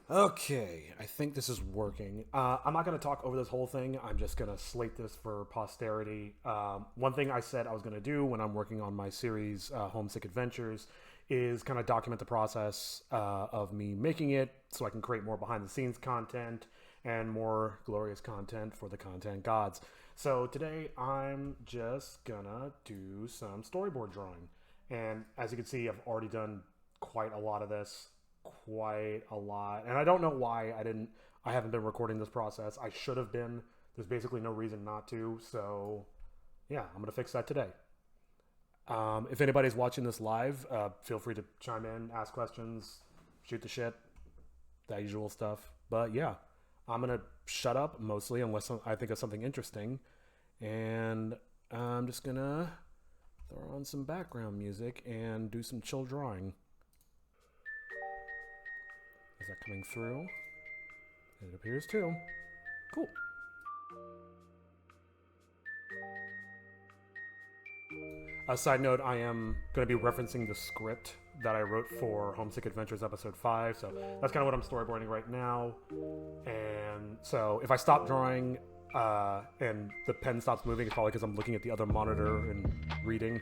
Okay, I think this is working. I'm not going to talk over this whole thing. I'm just going to slate this for posterity. One thing I said I was going to do when I'm working on my series, HomeSick Adventures, is kind of document the process of me making it so I can create more behind the scenes content and more glorious content for the content gods. So today I'm just going to do some storyboard drawing. And as you can see, I've already done quite a lot of this, quite a lot. And I don't know why I haven't been recording this process. I should have been. There's basically no reason not to. So yeah, I'm gonna fix that today. If anybody's watching this live, feel free to chime in, ask questions, shoot the shit, that usual stuff. But yeah, I'm gonna shut up mostly unless I think of something interesting, and I'm just gonna throw on some background music and do some chill drawing. Is that coming through? It appears to. Cool. A side note, I am going to be referencing the script that I wrote for Homesick Adventures episode 5, so that's kind of what I'm storyboarding right now. And so if I stop drawing and the pen stops moving, it's probably because I'm looking at the other monitor and reading.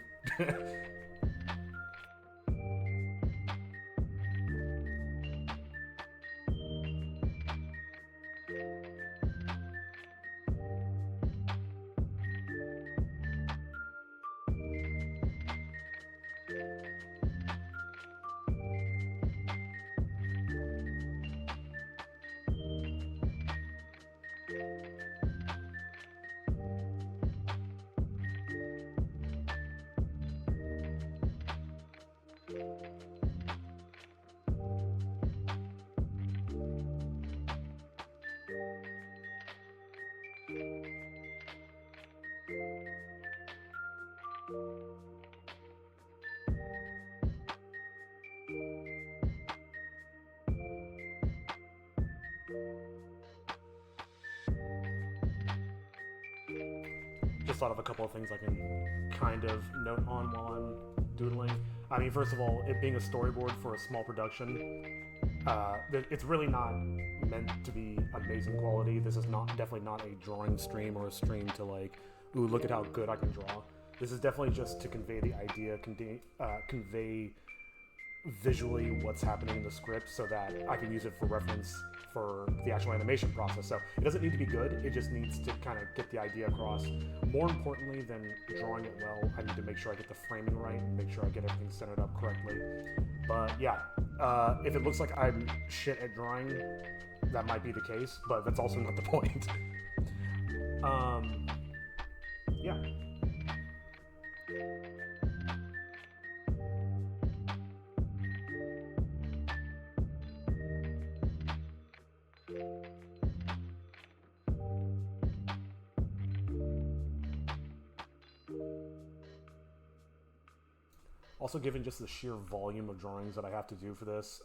Just thought of a couple of things I can kind of note on while I'm doodling. I mean, first of all, it being a storyboard for a small production, it's really not meant to be amazing quality. This is not definitely not a drawing stream or a stream to like, ooh, look at how good I can draw. This is definitely just to convey the idea, convey visually what's happening in the script so that I can use it for reference for the actual animation process. So it doesn't need to be good, it just needs to kind of get the idea across. More importantly than drawing it well, I need to make sure I get the framing right, make sure I get everything centered up correctly. But yeah, if it looks like I'm shit at drawing, that might be the case, but that's also not the point. um, yeah. Also, given just the sheer volume of drawings that I have to do for this,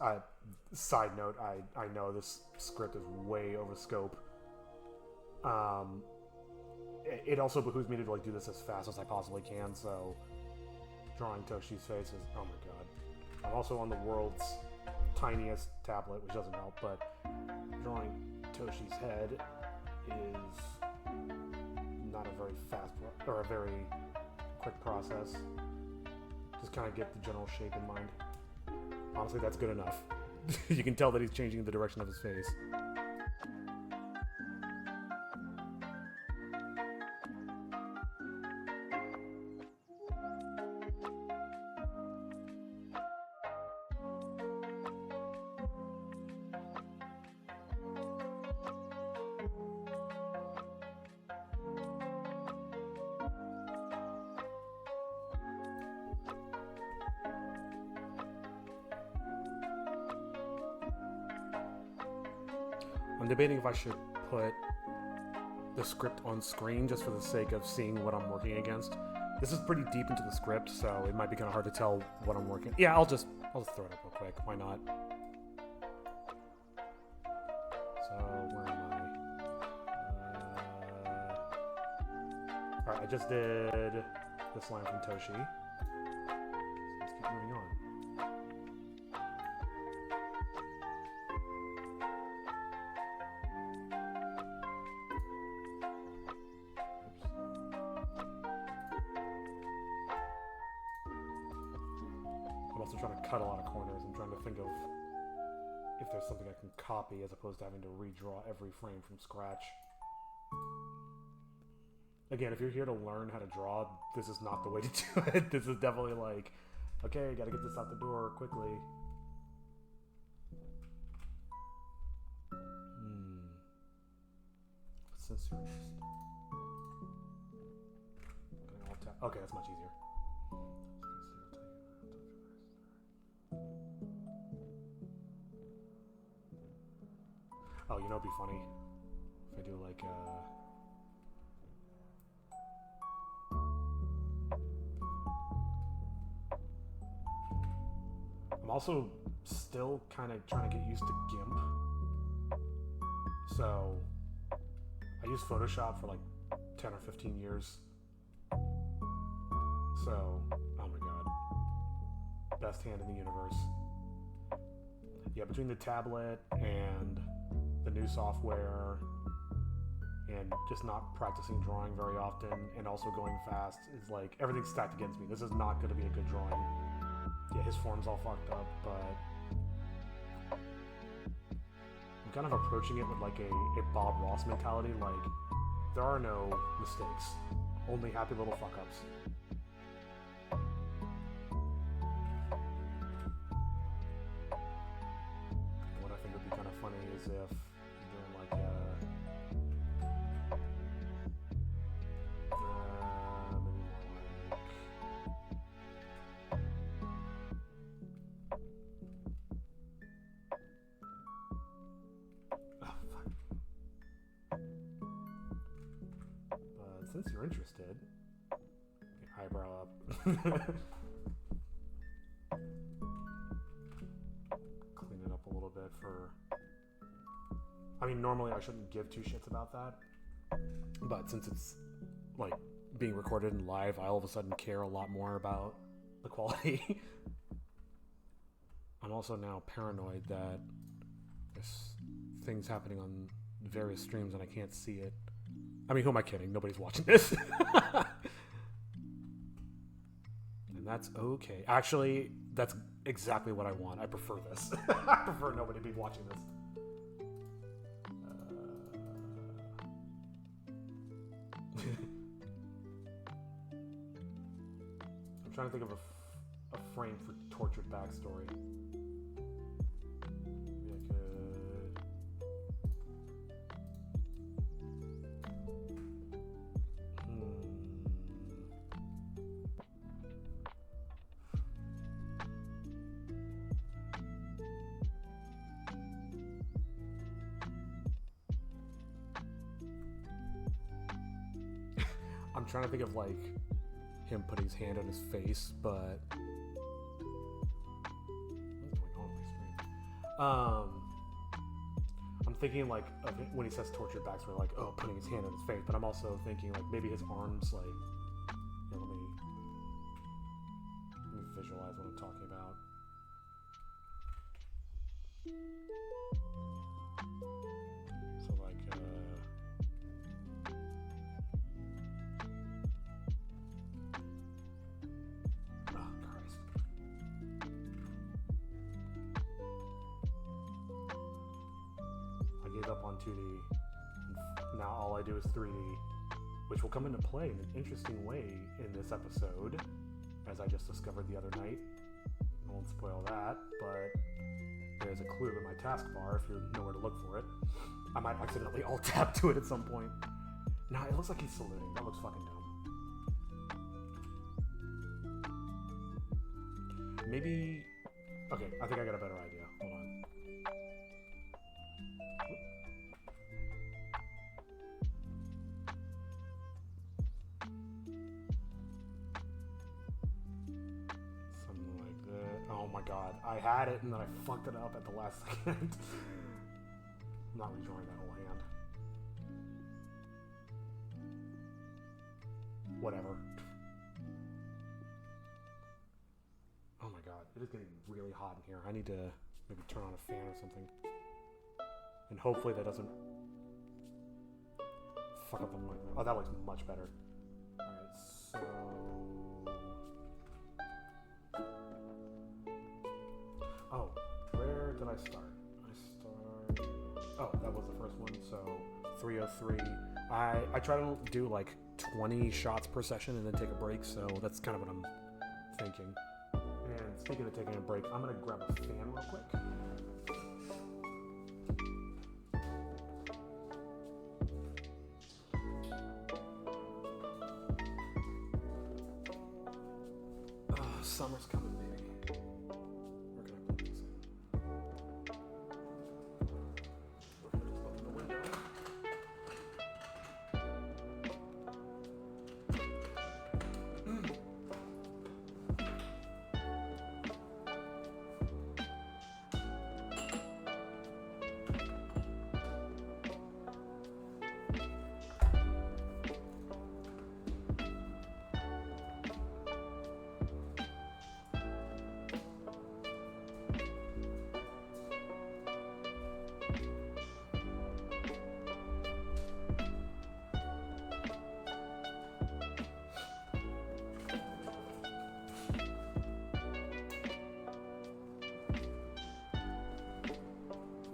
side note, I know this script is way over scope. Um, it also behooves me to like do this as fast as I possibly can. So, drawing Toshi's face is, oh my god. I'm also on the world's tiniest tablet, which doesn't help. But drawing Toshi's head is not a very fast or a very quick process. Just kind of get the general shape in mind. Honestly, that's good enough. You can tell that he's changing the direction of his face. I'm debating if I should put the script on screen just for the sake of seeing what I'm working against. This is pretty deep into the script, so it might be kind of hard to tell what I'm working. Yeah, I'll just throw it up real quick. Why not? So where am I? All right, I just did this line from Toshi. So let's keep moving on. trying to cut a lot of corners. I'm trying to think of if there's something I can copy as opposed to having to redraw every frame from scratch. Again, if you're here to learn how to draw, this is not the way to do it. This is definitely like, okay, gotta get this out the door quickly. Since you're just... Okay, that's much easier. Oh, you know it'd be funny if I do like I'm also still kind of trying to get used to GIMP. So I used Photoshop for like 10 or 15 years. So, oh my god. Best hand in the universe. Yeah, between the tablet and the new software and just not practicing drawing very often and also going fast is like everything's stacked against me. This is not going to be a good drawing. Yeah, his form's all fucked up, but I'm kind of approaching it with like a Bob Ross mentality, like there are no mistakes, only happy little fuck-ups. What I think would be kind of funny is if you're doing like maybe since you're interested, your eyebrow up. Clean it up a little bit for... I mean, normally I shouldn't give two shits about that, but since it's like being recorded and live, I all of a sudden care a lot more about the quality. I'm also now paranoid that there's things happening on various streams and I can't see it. I mean, who am I kidding? Nobody's watching this. And that's okay. Actually, that's exactly what I want. I prefer this. I prefer nobody be watching this. I'm trying to think of a frame for tortured backstory. Maybe I could... I'm trying to think of like him putting his hand on his face, but what's going on my screen? I'm thinking like of it when he says tortured backstory, like putting his hand on his face, but I'm also thinking like maybe his arms, like let me visualize what I'm talking about. So like up on 2D. Now all I do is 3D, which will come into play in an interesting way in this episode, as I just discovered the other night. I won't spoil that, but there's a clue in my taskbar if you know where to look for it. I might accidentally alt-tab to it at some point. Nah, it looks like he's saluting. That looks fucking dumb. Maybe... Okay, I think I got a better idea. Hold on. Oh my god, I had it and then I fucked it up at the last second. I'm not redrawing that whole hand. Whatever. Oh my god, it is getting really hot in here. I need to maybe turn on a fan or something. And hopefully that doesn't fuck up the mic. Oh, that looks much better. Alright, so... did I start? Oh, that was the first one. So 303. I try to do like 20 shots per session and then take a break. So that's kind of what I'm thinking. And speaking of taking a break, I'm gonna grab a fan real quick. Summer's coming, baby. Where can I put these in? We're gonna just open the window.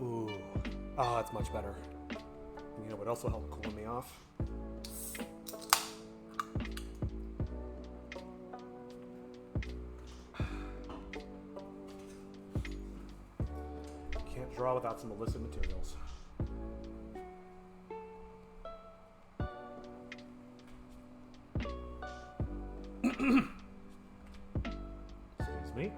Ooh. Oh, that's much better. You know what else will help cool me off? Can't draw without some illicit materials. Excuse me.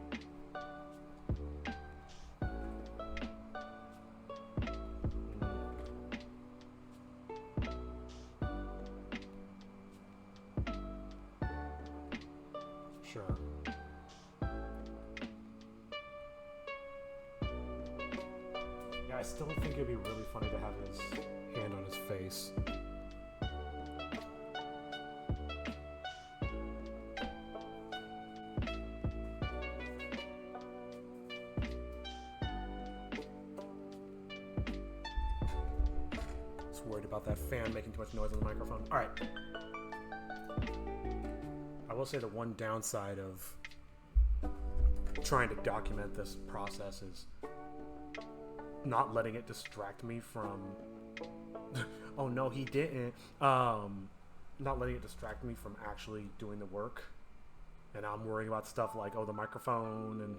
Sure. Yeah, I still think it'd be really funny to have his hand on his face. Just worried about that fan making too much noise on the microphone. All right. I will say the one downside of trying to document this process is not letting it distract me from oh no he didn't not letting it distract me from actually doing the work, and I'm worrying about stuff like the microphone, and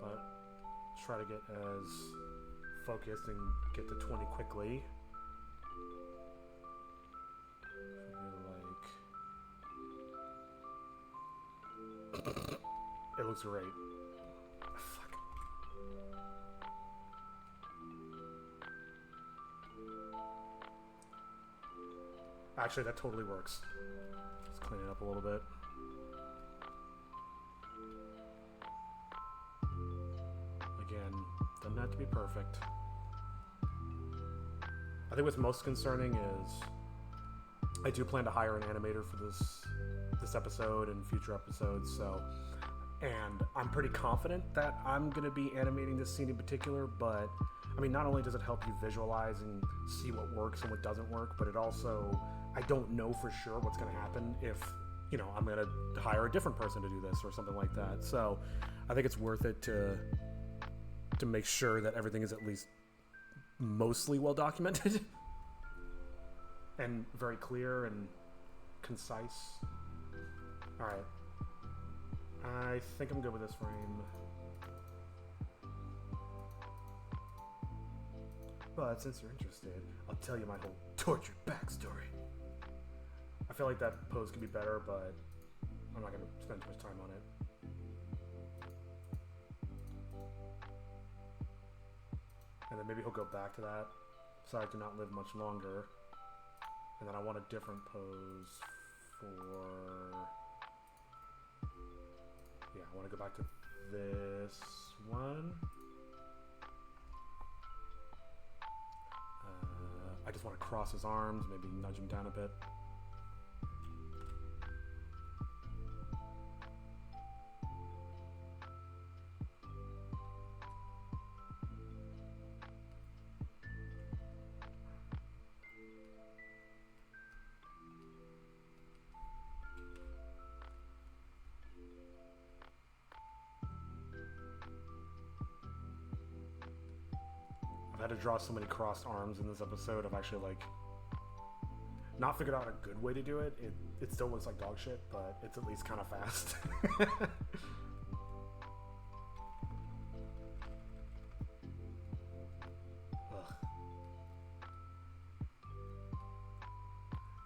but try to get as focused and get to 20 quickly. It looks great. Fuck. Actually, that totally works. Let's clean it up a little bit. Again, doesn't have to be perfect. I think what's most concerning is I do plan to hire an animator for this episode and future episodes, and I'm pretty confident that I'm going to be animating this scene in particular, but I mean, not only does it help you visualize and see what works and what doesn't work, but it also, I don't know for sure what's going to happen if, I'm going to hire a different person to do this or something like that. So I think it's worth it to make sure that everything is at least mostly well documented and very clear and concise. All right. I think I'm good with this frame. But since you're interested, I'll tell you my whole tortured backstory. I feel like that pose could be better, but I'm not going to spend too much time on it. And then maybe he'll go back to that. Sorry to not live much longer. And then I want a different pose for... Yeah, I want to go back to this one. I just want to cross his arms, maybe nudge him down a bit. I've had to draw so many crossed arms in this episode. I've actually like not figured out a good way to do it. It still looks like dog shit, but it's at least kind of fast.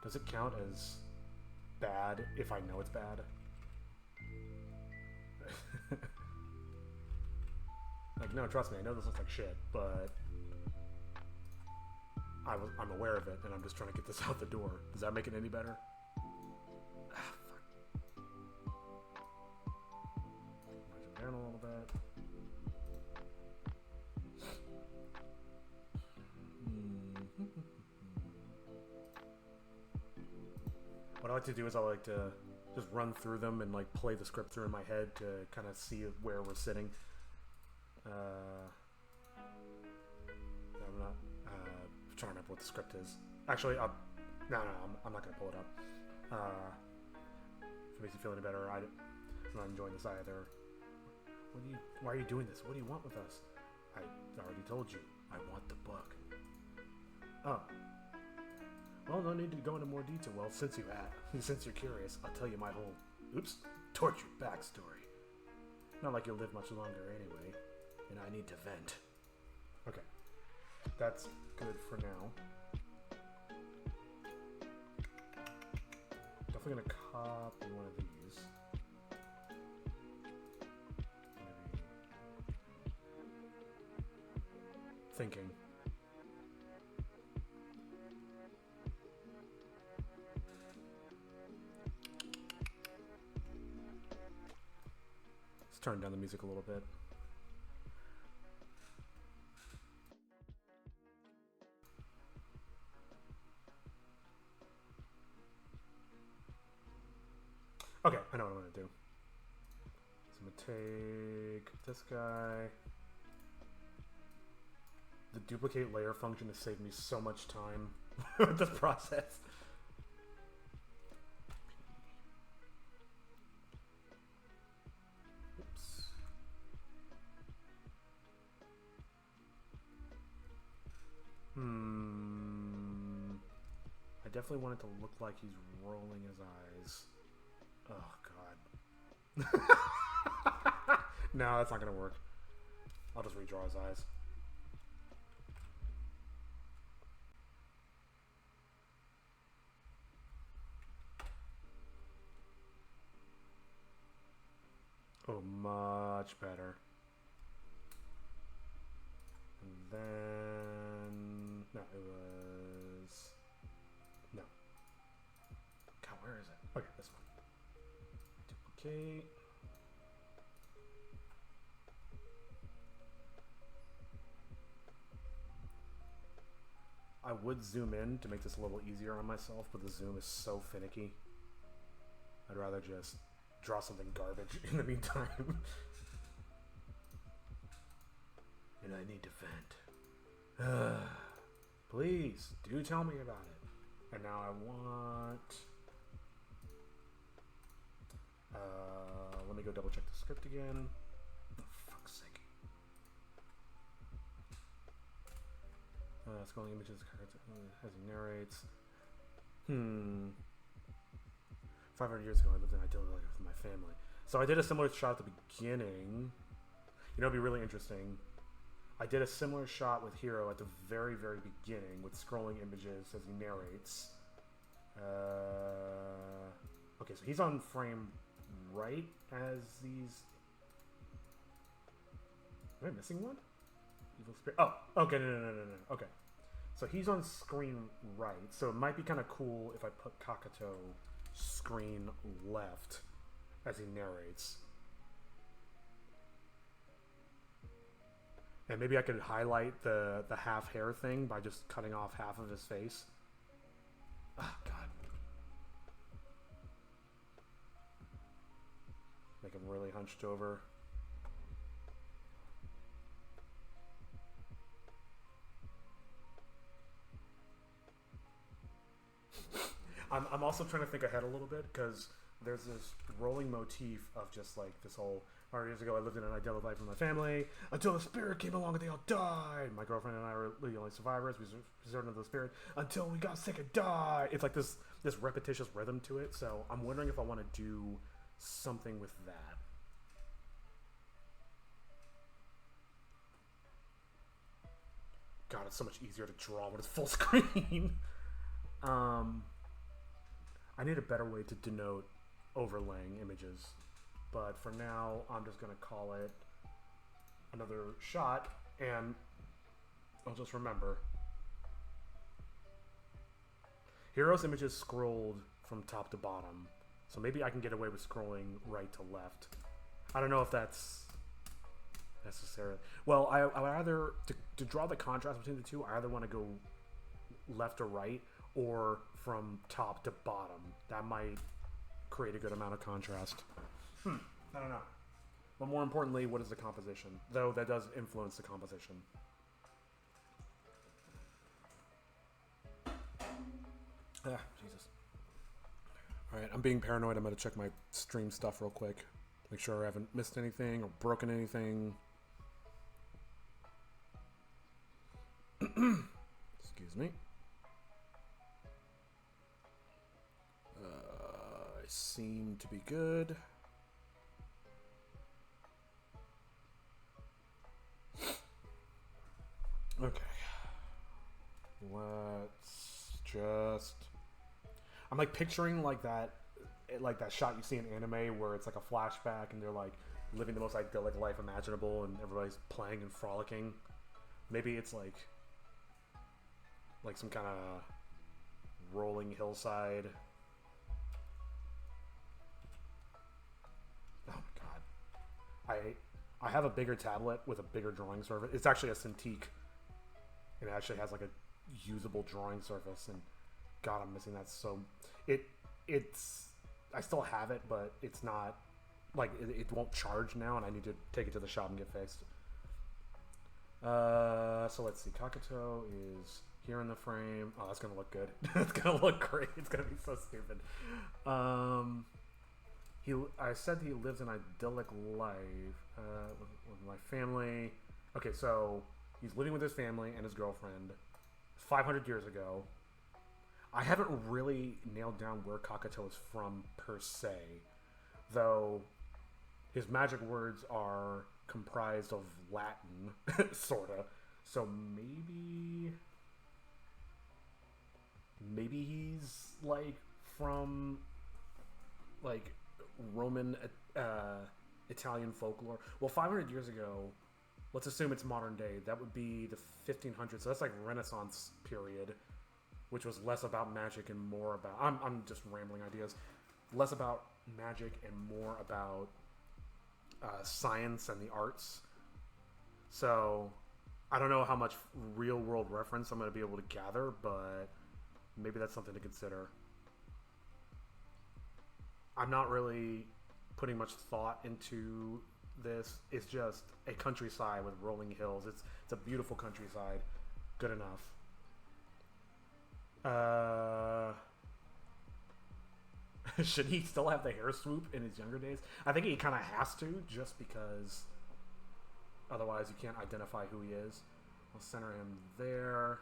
Does it count as bad if I know it's bad? Like, no, trust me, I know this looks like shit, but I'm aware of it, and I'm just trying to get this out the door. Does that make it any better? Ah, fuck. Push it down a little bit. What I like to do is I like to just run through them and like play the script through in my head to kind of see where we're sitting. I'm not trying to remember what the script is. Actually, no, I'm not going to pull it up. If it makes you feel any better, I'm not enjoying this either. Why are you doing this? What do you want with us? I already told you. I want the book. Oh. Well, no need to go into more detail. Well, since you're curious, I'll tell you my whole, tortured backstory. Not like you'll live much longer anyway, and I need to vent. Okay, that's good for now. Definitely gonna copy one of these. Maybe. Thinking. Turn down the music a little bit. Okay, I know what I'm going to do. So I'm going to take this guy. The duplicate layer function has saved me so much time with this process. I definitely want it to look like he's rolling his eyes. Oh, God. No, that's not going to work. I'll just redraw his eyes. Oh, much better. And then... No, it was... No. God, where is it? Okay, this one. Duplicate. I would zoom in to make this a little easier on myself, but the zoom is so finicky. I'd rather just draw something garbage in the meantime. And I need to vent. Please, do tell me about it. And now I want... let me go double check the script again. Oh, fuck's sake. Scrolling images as he narrates. 500 years ago, I lived in an idyllic life with my family. So I did a similar shot at the beginning. You know, it'd be really interesting. I did a similar shot with Hero at the very, very beginning with scrolling images as he narrates. Okay, so he's on frame right as these... Am I missing one? Evil Spirit. Oh, okay, no. Okay. So he's on screen right. So it might be kind of cool if I put Kakato screen left as he narrates. And maybe I could highlight the half hair thing by just cutting off half of his face. Oh, God. Make him really hunched over. I'm also trying to think ahead a little bit because there's this rolling motif of just like this whole 100 years ago, I lived in an idyllic life with my family until the spirit came along and they all died. My girlfriend and I were the only survivors. We resorted to the spirit until we got sick and died. It's like this repetitious rhythm to it. So I'm wondering if I want to do something with that. God, it's so much easier to draw when it's full screen. I need a better way to denote overlaying images. But for now, I'm just going to call it another shot, and I'll just remember. Heroes images scrolled from top to bottom, so maybe I can get away with scrolling right to left. I don't know if that's necessary. Well, I either, to draw the contrast between the two, I either want to go left or right, or from top to bottom. That might create a good amount of contrast. I don't know. But more importantly, what is the composition? Though that does influence the composition. Jesus. Alright, I'm being paranoid. I'm going to check my stream stuff real quick. Make sure I haven't missed anything or broken anything. Excuse me. I seem to be good. Okay. Let's just... I'm like picturing like that shot you see in anime where it's like a flashback and they're like living the most idyllic life imaginable and everybody's playing and frolicking. Maybe it's like some kind of rolling hillside. Oh my god. I have a bigger tablet with a bigger drawing surface. It's actually a Cintiq. And it actually has like a usable drawing surface, and God, I'm missing that. So it's I still have it, but it's not like it won't charge now, and I need to take it to the shop and get fixed. So let's see. Kakato is here in the frame. Oh, that's gonna look good. It's gonna look great. It's gonna be so stupid. I said he lives an idyllic life with my family. Okay, so he's living with his family and his girlfriend 500 years ago. I haven't really nailed down where Kakato is from per se, though his magic words are comprised of Latin, sorta. So maybe he's like from like Roman Italian folklore. Well, 500 years ago, let's assume it's modern day. That would be the 1500s. So that's like Renaissance period, which was less about magic and more about... I'm just rambling ideas. Less about magic and more about science and the arts. So I don't know how much real-world reference I'm going to be able to gather, but maybe that's something to consider. I'm not really putting much thought into this. It's just a countryside with rolling hills. It's a beautiful countryside. Good enough. Should he still have the hair swoop in his younger days? I think he kind of has to, just because otherwise you can't identify who he is. I'll center him there.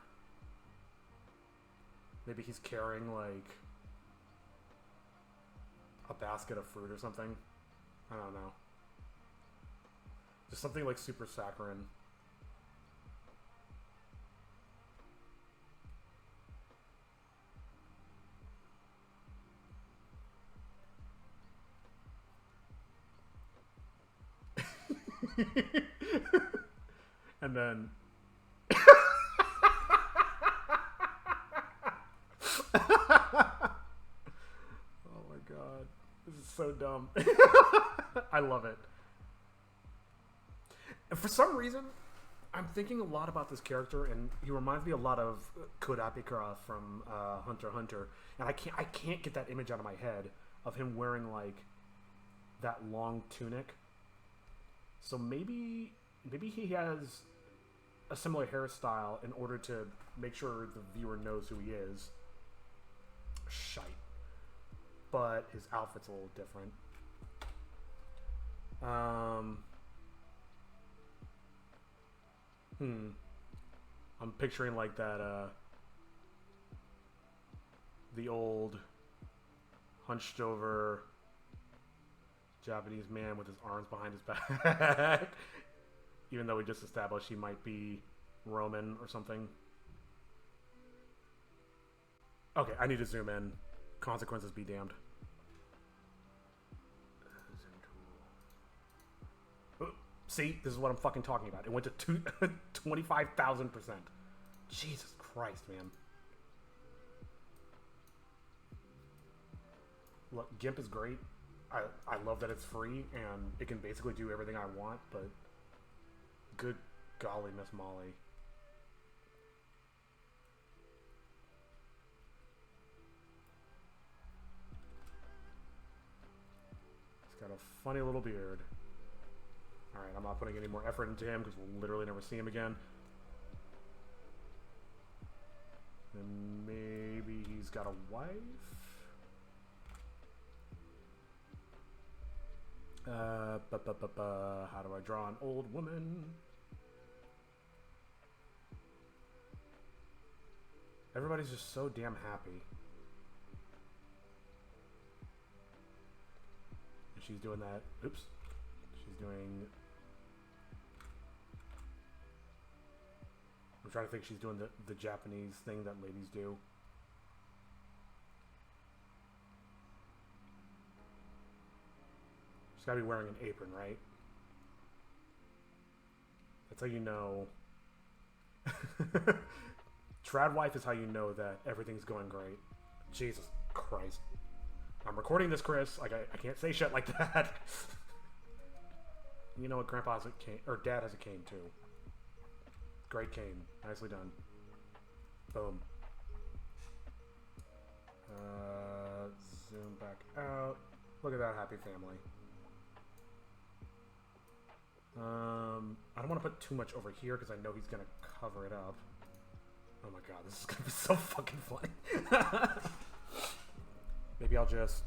Maybe he's carrying like a basket of fruit or something. I don't know. Just something like super saccharine. And then oh my god, this is so dumb. I love it. And for some reason, I'm thinking a lot about this character, and he reminds me a lot of Kurapika from Hunter x Hunter. And I can't get that image out of my head of him wearing like that long tunic. So maybe he has a similar hairstyle in order to make sure the viewer knows who he is. Shite. But his outfit's a little different. Um, I'm picturing like that, the old hunched over Japanese man with his arms behind his back. Even though we just established he might be Roman or something. Okay, I need to zoom in. Consequences be damned. See, this is what I'm fucking talking about. It went to 25,000%. Jesus Christ, man. Look, GIMP is great. I love that it's free and it can basically do everything I want, but good golly, Miss Molly. He's got a funny little beard. Alright, I'm not putting any more effort into him because we'll literally never see him again. And maybe he's got a wife? How do I draw an old woman? Everybody's just so damn happy. And she's doing that. Oops. She's doing... I'm trying to think she's doing the Japanese thing that ladies do. She's gotta be wearing an apron, right? That's how you know. Trad wife is how you know that everything's going great. Jesus Christ. I'm recording this, Chris. Like, I can't say shit like that. You know what? Grandpa has a cane, or Dad has a cane too. Great cane. Nicely done. Boom. Zoom back out. Look at that happy family. I don't want to put too much over here because I know he's going to cover it up. Oh my god, this is going to be so fucking funny. Maybe I'll just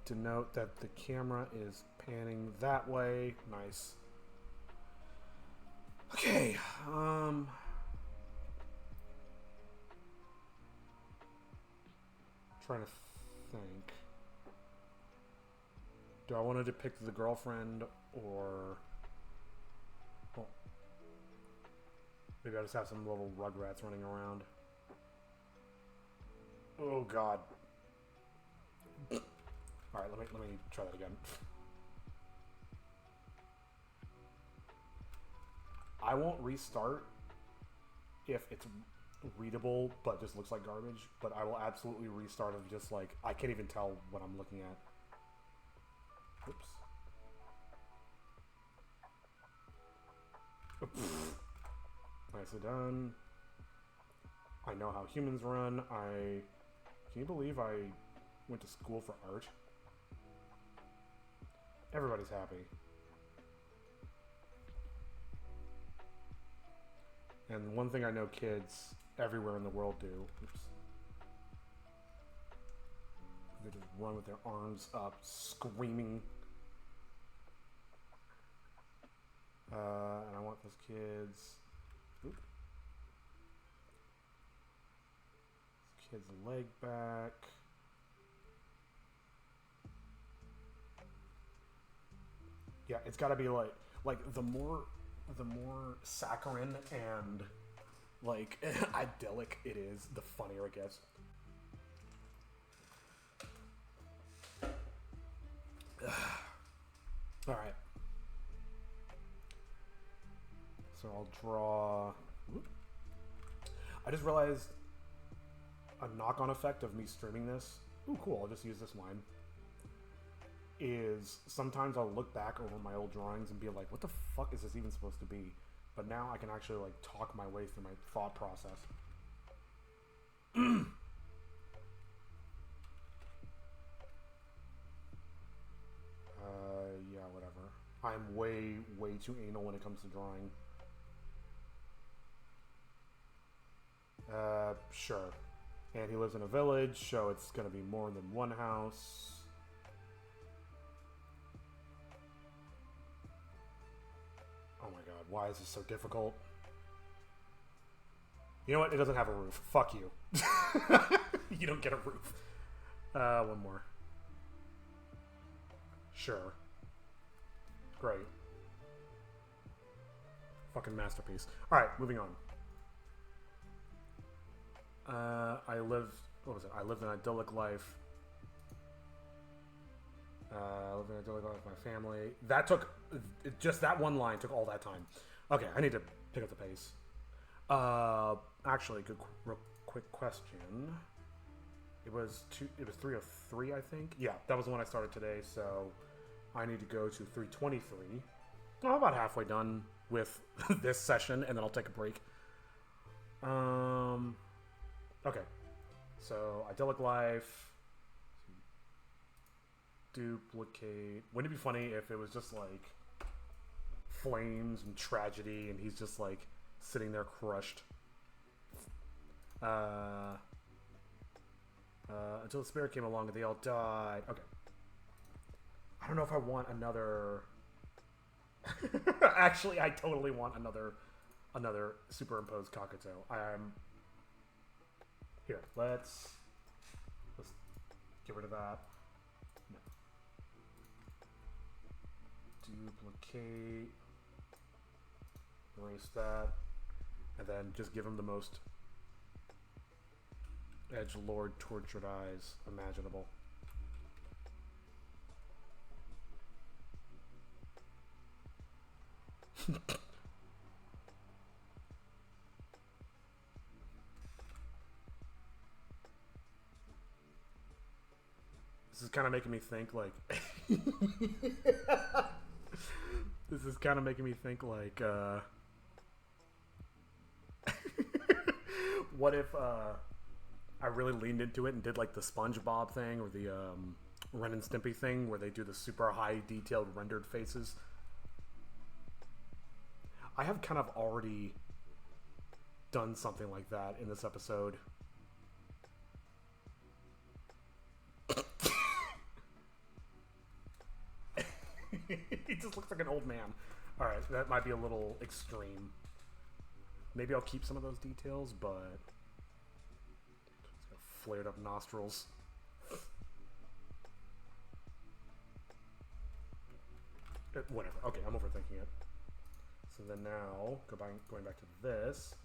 denote that the camera is panning that way. Nice. Okay, trying to think. Do I want to depict the girlfriend or... Oh. Maybe I'll just have some little rugrats running around. Oh god. Alright, let me try that again. I won't restart if it's readable but just looks like garbage, but I will absolutely restart of just like, I can't even tell what I'm looking at. Oops. Nicely done. I know how humans run. Can you believe I went to school for art? Everybody's happy. And one thing I know kids everywhere in the world do, oops, they just run with their arms up, screaming. And I want those kids, oops, this kid's leg back. Yeah, it's got to be like the more saccharine and like idyllic it is, the funnier it gets. All right. So I'll draw. I just realized a knock-on effect of me streaming this. Ooh, cool. I'll just use this line. Is sometimes I'll look back over my old drawings and be like, what the fuck is this even supposed to be? But now I can actually like talk my way through my thought process. Yeah, whatever. I'm way too anal when it comes to drawing. Sure. And he lives in a village, so it's gonna be more than one house. Why is this so difficult? You know what? It doesn't have a roof. Fuck you. You don't get a roof. One more. Sure. Great. Fucking masterpiece. Alright, moving on. I lived... What was it? I lived an idyllic life. I lived an idyllic life with my family. That took... Just that one line took all that time. Okay, I need to pick up the pace. Actually, real quick question. It was 3:03, I think. Yeah, that was the one I started today, so I need to go to 3:23. I'm about halfway done with this session, and then I'll take a break. Okay. So, idyllic life. Duplicate. Wouldn't it be funny if it was just like flames and tragedy, and he's just like sitting there crushed? Until the spirit came along and they all died. Okay. I don't know if I want another... Actually, I totally want another superimposed Kakuto. Here, let's get rid of that. No. Duplicate. Erase that. And then just give him the most edgelord tortured eyes imaginable. This is kind of making me think like this is kind of making me think like what if I really leaned into it and did like the SpongeBob thing or the Ren and Stimpy thing where they do the super high detailed rendered faces. I have kind of already done something like that in this episode. He just looks like an old man. Alright, that might be a little extreme. Maybe I'll keep some of those details, but... He's got flared up nostrils. Whatever. Okay, I'm overthinking it. So then now, going back to this.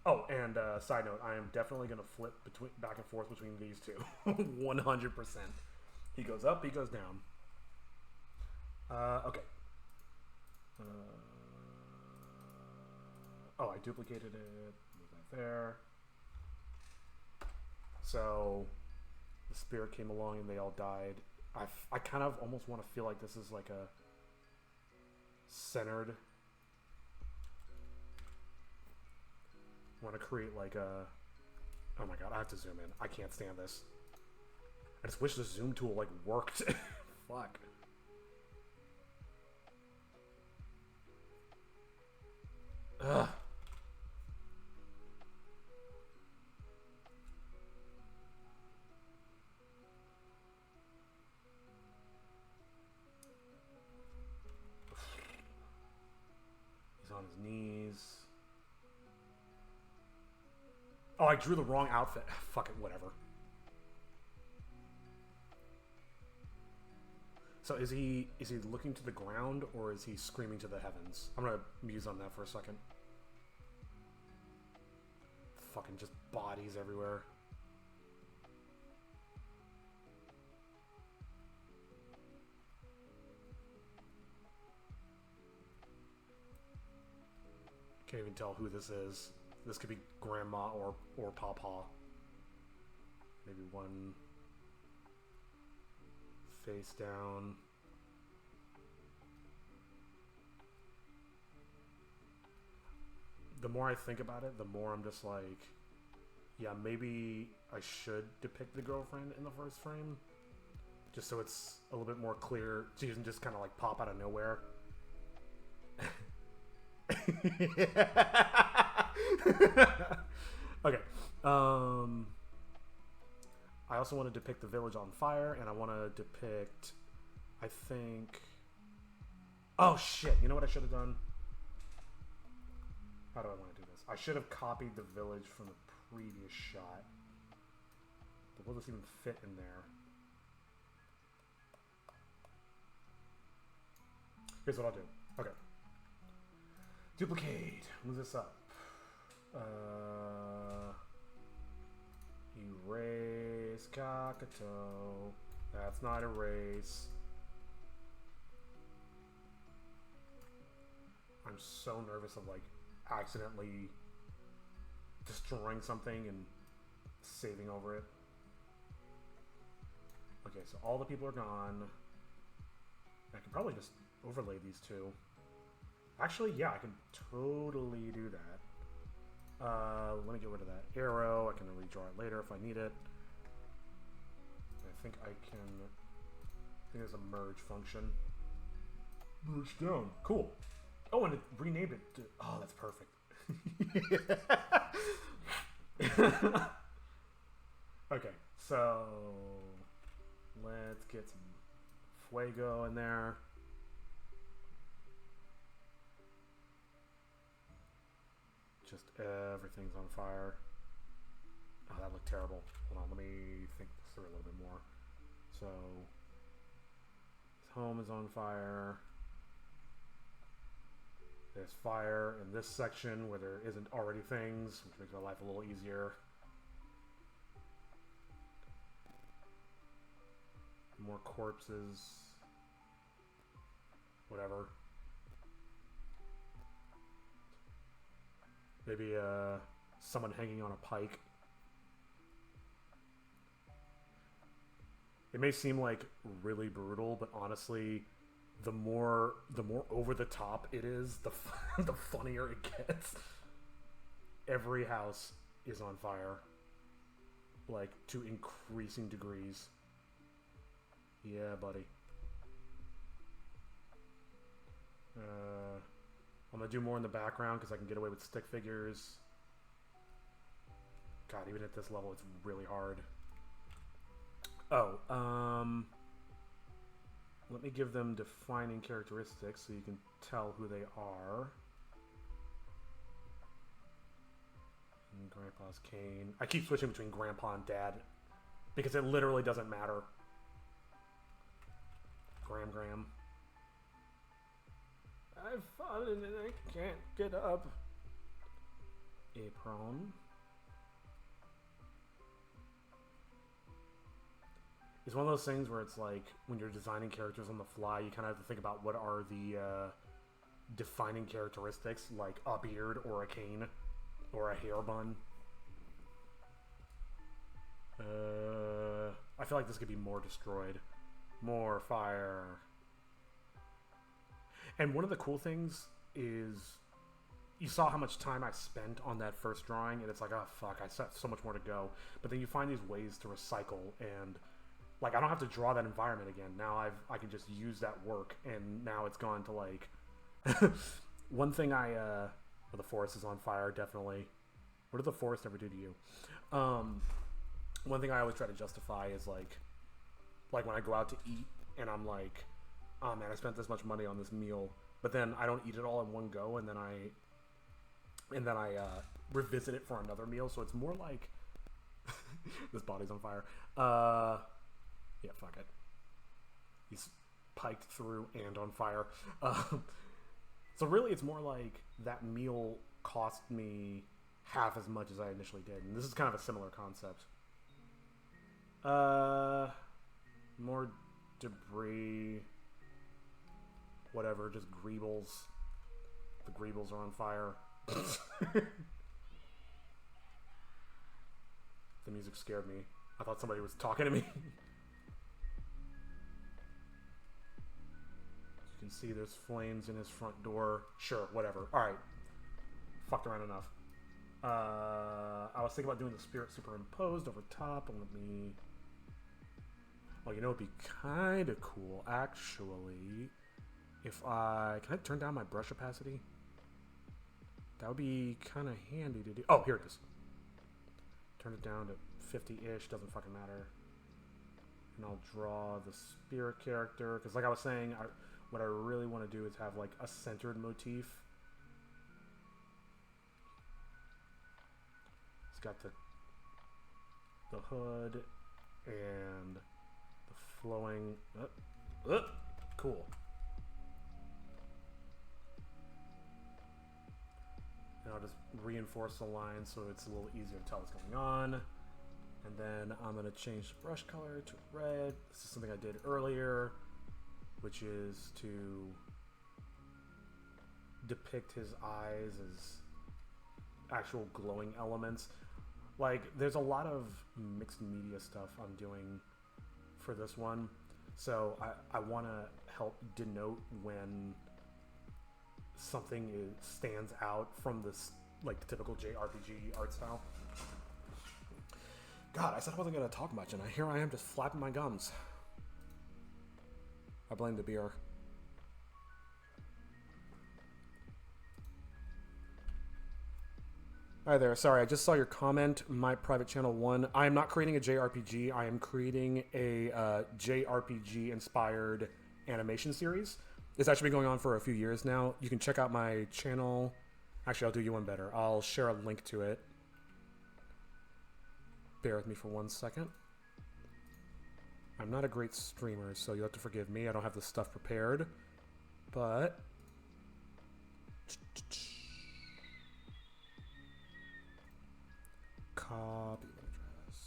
Oh, and side note, I am definitely going to flip back and forth between these two. 100%. He goes up, he goes down. Okay. Oh, I duplicated it. Move that there. So, the spirit came along and they all died. I kind of almost want to feel like this is like a centered. I want to create like a... Oh my god, I have to zoom in. I can't stand this. I just wish the zoom tool like worked. Fuck. Ugh. He's on his knees. Oh, I drew the wrong outfit. Fuck it, whatever. So is he looking to the ground or is he screaming to the heavens? I'm gonna muse on that for a second. Fucking just bodies everywhere. Can't even tell who this is. This could be grandma or papa. Maybe one face down. The more I think about it, the more I'm just like, yeah, maybe I should depict the girlfriend in the first frame. Just so it's a little bit more clear. She doesn't just kind of like pop out of nowhere. Okay. I also want to depict the village on fire, and I want to depict, I think, Oh shit! You know what I should have done? How do I want to do this? I should have copied the village from the previous shot. But will this even fit in there? Here's what I'll do. Okay. Duplicate. Move this up. Erase Kakato. That's not erase. I'm so nervous of like accidentally destroying something and saving over it. Okay, so all the people are gone. I can probably just overlay these two. Actually, yeah, I can totally do that. Let me get rid of that arrow. I can redraw it later if I need it. I think I can... I think there's a merge function. Merge down. Cool. Oh, and it renamed it to... Oh, that's perfect. Okay, so... Let's get some fuego in there. Just everything's on fire. Oh, that looked terrible. Hold on, let me think this through a little bit more. So, his home is on fire. There's fire in this section where there isn't already things, which makes my life a little easier. More corpses. Whatever. Maybe someone hanging on a pike. It may seem like really brutal, but honestly, the more over the top it is, the funnier it gets. Every house is on fire, like to increasing degrees. Yeah, buddy. I'm gonna do more in the background because I can get away with stick figures. God, even at this level, it's really hard. Oh, let me give them defining characteristics so you can tell who they are. And Grandpa's cane. I keep switching between Grandpa and Dad because it literally doesn't matter. Graham. I've fallen and I can't get up. Apron. It's one of those things where it's like when you're designing characters on the fly, you kind of have to think about what are the defining characteristics, like a beard or a cane or a hair bun. I feel like this could be more destroyed. More fire. And one of the cool things is you saw how much time I spent on that first drawing, and it's like, oh fuck, I still have so much more to go. But then you find these ways to recycle, and like I don't have to draw that environment again. Now I can just use that work, and now it's gone to like one thing well, the forest is on fire, definitely. What did the forest ever do to you? One thing I always try to justify is like when I go out to eat and I'm like, oh man, I spent this much money on this meal, but then I don't eat it all in one go, and then I revisit it for another meal. So it's more like this body's on fire. Yeah, fuck it. He's piked through and on fire. So really, it's more like that meal cost me half as much as I initially did, and this is kind of a similar concept. More debris. Whatever, just greebles. The greebles are on fire. The music scared me. I thought somebody was talking to me. As you can see, there's flames in his front door. Sure, whatever. Alright. Fucked around enough. I was thinking about doing the spirit superimposed over top, and let me... Oh, you know, it'd be kind of cool, actually, if I... Can I turn down my brush opacity? That would be kind of handy to do. Oh, here it is. Turn it down to 50-ish, doesn't fucking matter. And I'll draw the spirit character, because like I was saying, what I really want to do is have like a centered motif. It's got the hood and the flowing. Cool. And I'll just reinforce the line so it's a little easier to tell what's going on. And then I'm going to change the brush color to red. This is something I did earlier, which is to depict his eyes as actual glowing elements. Like, there's a lot of mixed media stuff I'm doing for this one. So I want to help denote when something stands out from this, like, the typical JRPG art style. God, I said I wasn't going to talk much, and here I am just flapping my gums. I blame the beer. Hi there, sorry, I just saw your comment, my private channel 1. I am not creating a JRPG, I am creating a JRPG-inspired animation series. It's actually been going on for a few years now. You can check out my channel. Actually, I'll do you one better. I'll share a link to it. Bear with me for 1 second. I'm not a great streamer, so you'll have to forgive me. I don't have this stuff prepared. But... copy address.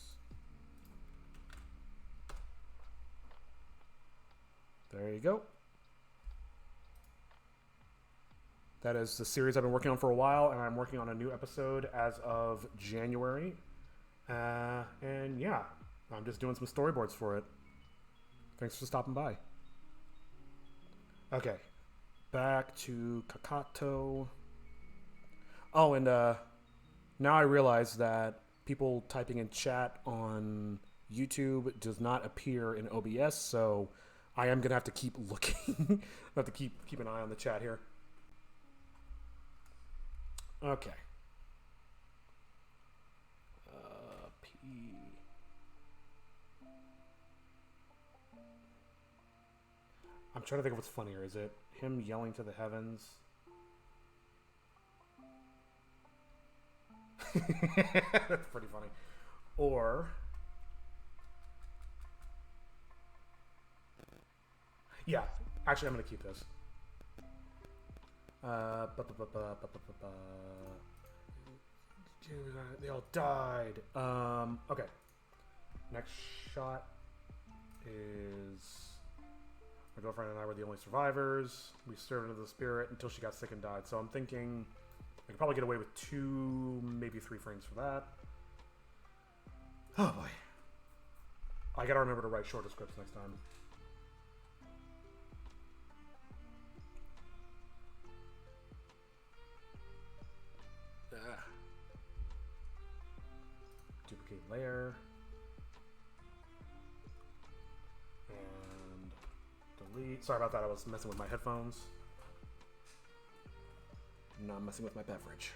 There you go. That is the series I've been working on for a while, and I'm working on a new episode as of January. And yeah, I'm just doing some storyboards for it. Thanks for stopping by. Okay, back to Kakato. Oh, and now I realize that people typing in chat on YouTube does not appear in OBS, so I am gonna have to keep looking. I have to keep an eye on the chat here. Okay. P. I'm trying to think of what's funnier. Is it him yelling to the heavens? That's pretty funny. Or... yeah, actually I'm going to keep this. They all died. Okay. Next shot is my girlfriend and I were the only survivors. We served into the spirit until she got sick and died. So I'm thinking I could probably get away with 2, maybe 3 frames for that. Oh boy. I gotta remember to write shorter scripts next time. Duplicate layer. And delete. Sorry about that, I was messing with my headphones. Not messing with my beverage.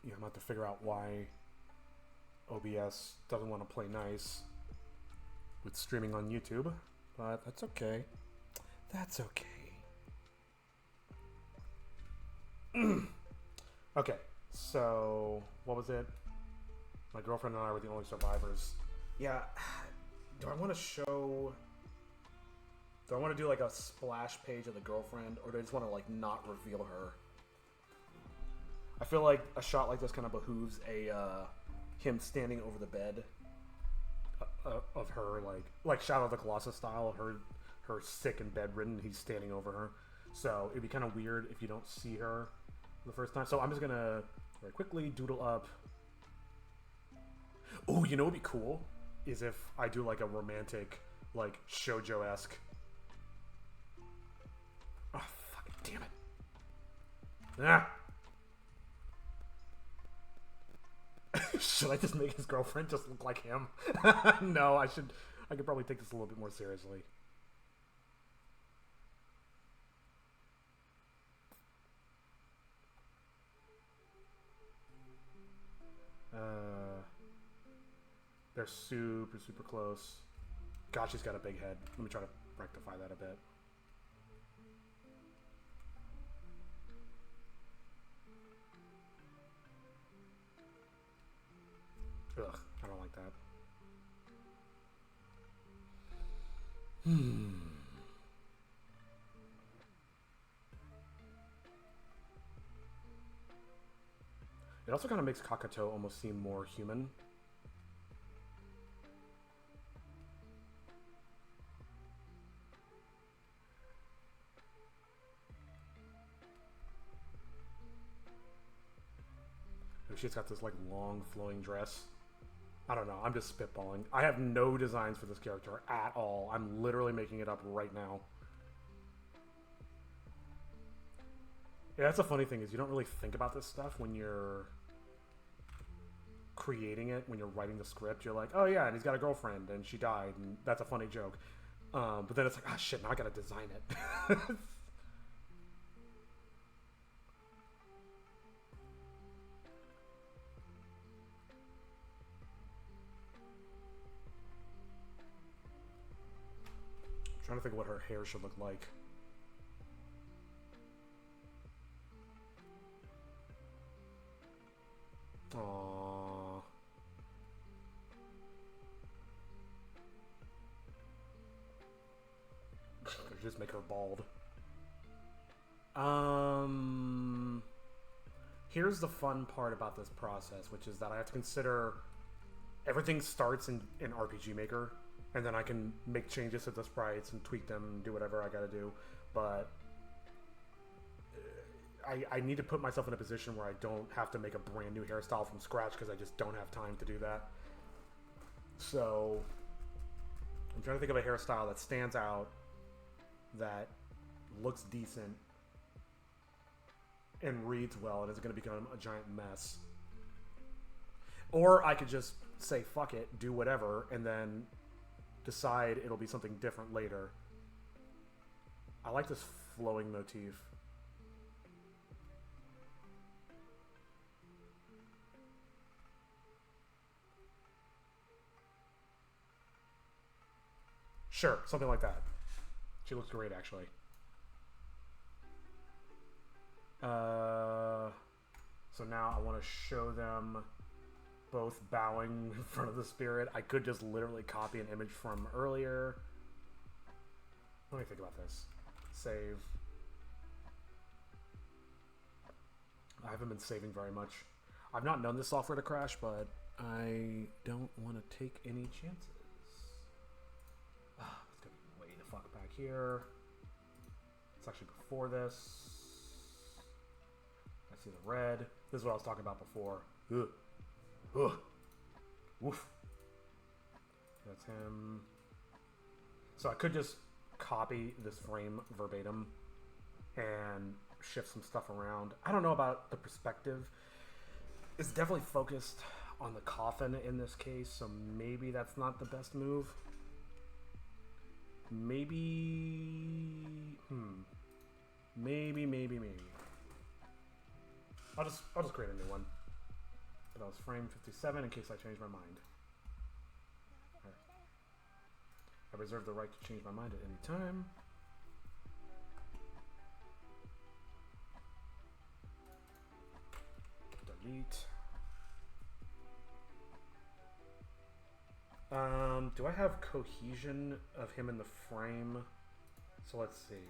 Yeah, I'm about to figure out why OBS doesn't want to play nice with streaming on YouTube, but that's okay. That's okay. Okay, so what was it? My girlfriend and I were the only survivors. Yeah, do I want to show... do I want to do like a splash page of the girlfriend, or do I just want to like not reveal her? I feel like a shot like this kind of behooves him standing over the bed of her, like Shadow of the Colossus style, her sick and bedridden. He's standing over her, so it'd be kind of weird if you don't see her the first time. So I'm just gonna very quickly doodle up. Oh, you know what'd be cool is if I do like a romantic, like shoujo-esque. Oh, fucking damn it! Ah. Should I just make his girlfriend just look like him? No, I could probably take this a little bit more seriously. They're super, super close. God, she's got a big head. Let me try to rectify that a bit. Ugh, I don't like that. It also kind of makes Kakato almost seem more human. She's got this like long flowing dress. I don't know. I'm just spitballing. I have no designs for this character at all. I'm literally making it up right now. Yeah, that's a funny thing is you don't really think about this stuff when you're creating it, when you're writing the script. You're like, oh yeah, and he's got a girlfriend and she died, and that's a funny joke. But then it's like, ah, shit, now I gotta design it. I'm trying to think of what her hair should look like. Aww. Just make her bald. Here's the fun part about this process, which is that I have to consider everything starts in RPG Maker, and then I can make changes to the sprites and tweak them and do whatever I gotta do. But I need to put myself in a position where I don't have to make a brand new hairstyle from scratch because I just don't have time to do that. So I'm trying to think of a hairstyle that stands out, that looks decent, and reads well, and is going to become a giant mess. Or I could just say, fuck it, do whatever, and then decide it'll be something different later. I like this flowing motif. Sure, something like that. She looks great, actually. So now I want to show them both bowing in front of the spirit. I could just literally copy an image from earlier. Let me think about this. Save. I haven't been saving very much. I've not known this software to crash, but I don't want to take any chances. Let's go way the fuck back here. It's actually before this. I see the red. This is what I was talking about before. Ugh. Ugh. Woof. That's him. So I could just copy this frame verbatim and shift some stuff around. I don't know about the perspective. It's definitely focused on the coffin in this case, so maybe that's not the best move. Maybe... Maybe. I'll just create a new one. But I was frame 57 in case I change my mind. Right. I reserve the right to change my mind at any time. Delete. Do I have cohesion of him in the frame? So let's see.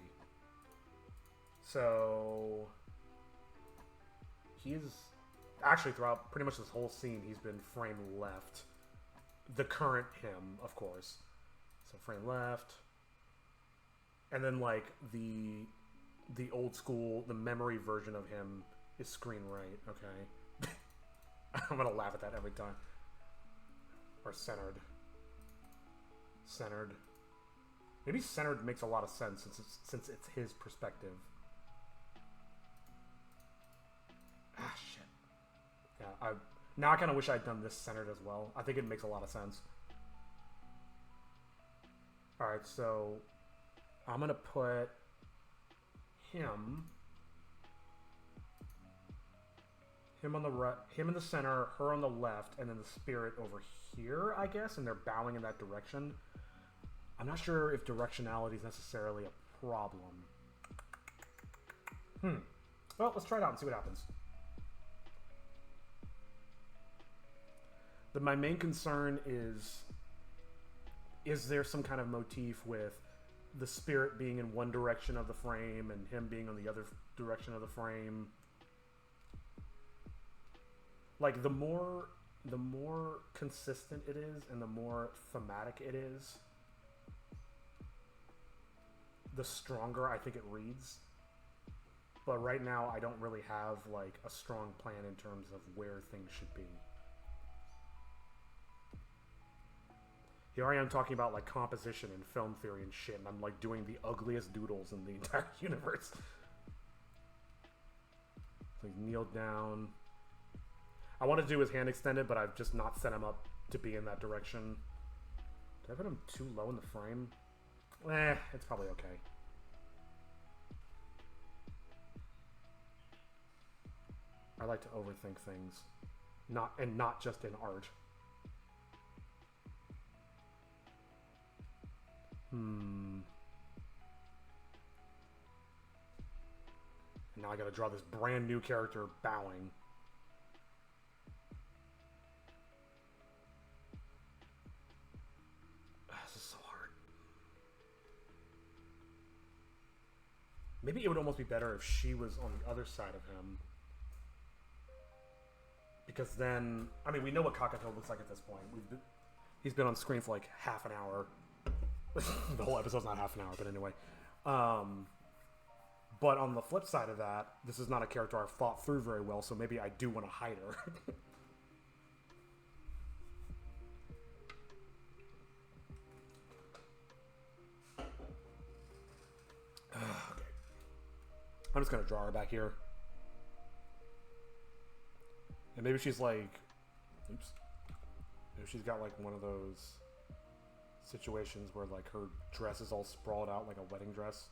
So he's actually throughout pretty much this whole scene, he's been frame left. The current him, of course. So frame left. And then like the old school, the memory version of him is screen right, okay. I'm gonna laugh at that every time. Or centered. Centered. Maybe centered makes a lot of sense since it's his perspective. Ah, shit. Yeah, now I kind of wish I'd done this centered as well. I think it makes a lot of sense. Alright, so I'm gonna put him him on the right, him in the center, her on the left, and then the spirit over here, I guess, and they're bowing in that direction. I'm not sure if directionality is necessarily a problem. Well, let's try it out and see what happens. My main concern is there some kind of motif with the spirit being in one direction of the frame and him being on the other direction of the frame? Like, the more consistent it is and the more thematic it is, the stronger I think it reads. But right now, I don't really have, like, a strong plan in terms of where things should be. Here I am talking about, like, composition and film theory and shit, and I'm, like, doing the ugliest doodles in the entire universe. Like, kneel down. I want to do his hand extended, but I've just not set him up to be in that direction. Did I put him too low in the frame? It's probably okay. I like to overthink things. Not just in art. And now I gotta draw this brand new character bowing. This is so hard. Maybe it would almost be better if she was on the other side of him. Because then, I mean, we know what Kakato looks like at this point. He's been on screen for like half an hour. The whole episode's not half an hour, but anyway. But on the flip side of that, this is not a character I've thought through very well, so maybe I do want to hide her. Okay. I'm just going to draw her back here. And maybe she's like... Oops. Maybe she's got like one of those situations where like her dress is all sprawled out like a wedding dress.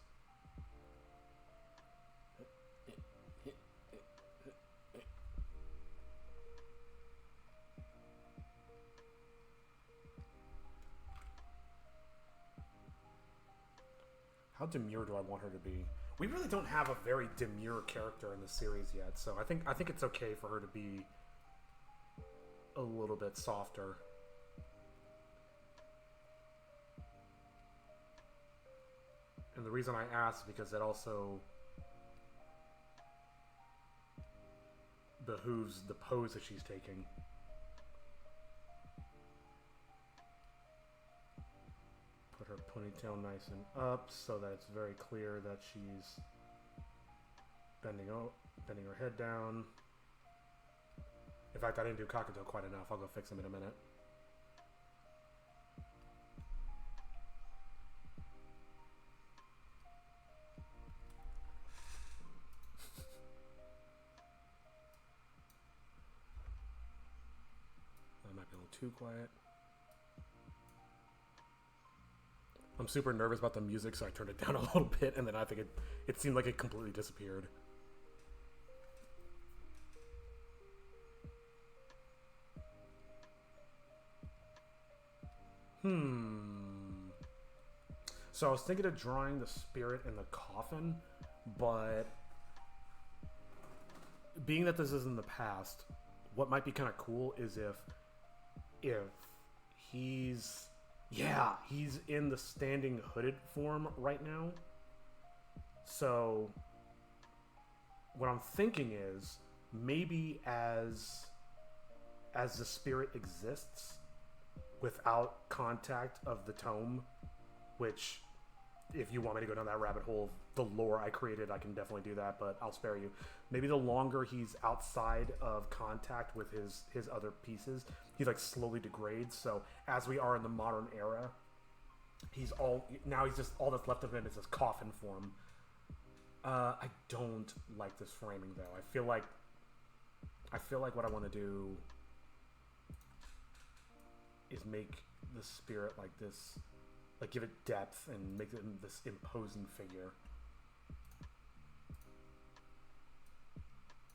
How demure do I want her to be? We really don't have a very demure character in the series yet, so I think it's okay for her to be a little bit softer. And the reason I ask is because it also behooves the pose that she's taking. Put her ponytail nice and up so that it's very clear that she's bending her head down. In fact, I didn't do Kakato quite enough. I'll go fix him in a minute. That might be a little too quiet. I'm super nervous about the music, so I turned it down a little bit, and then I think it seemed like it completely disappeared. So I was thinking of drawing the spirit in the coffin, but being that this is in the past, what might be kind of cool is if he's in the standing hooded form right now. So what I'm thinking is maybe as the spirit exists without contact of the tome, which if you want me to go down that rabbit hole, the lore I created, I can definitely do that, but I'll spare you. Maybe the longer he's outside of contact with his other pieces, he like slowly degrades. So as we are in the modern era, he's just all that's left of him is this coffin form. I don't like this framing though. I feel like what I want to do is make the spirit like this, like give it depth and make it this imposing figure.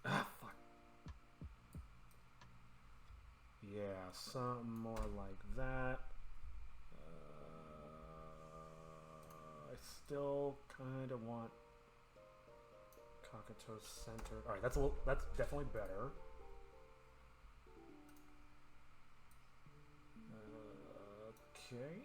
Ah, fuck. something more like that. I still kind of want Kakato center. All right, that's definitely better. Okay.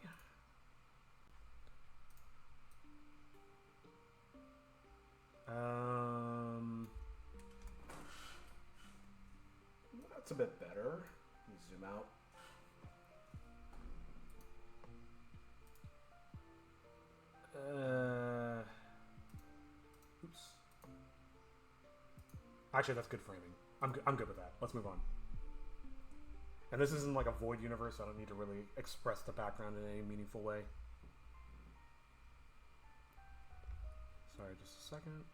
That's a bit better. Let me zoom out. Oops. Actually, that's good framing. I'm good with that. Let's move on. And this isn't like a void universe, so I don't need to really express the background in any meaningful way. Sorry, just a second.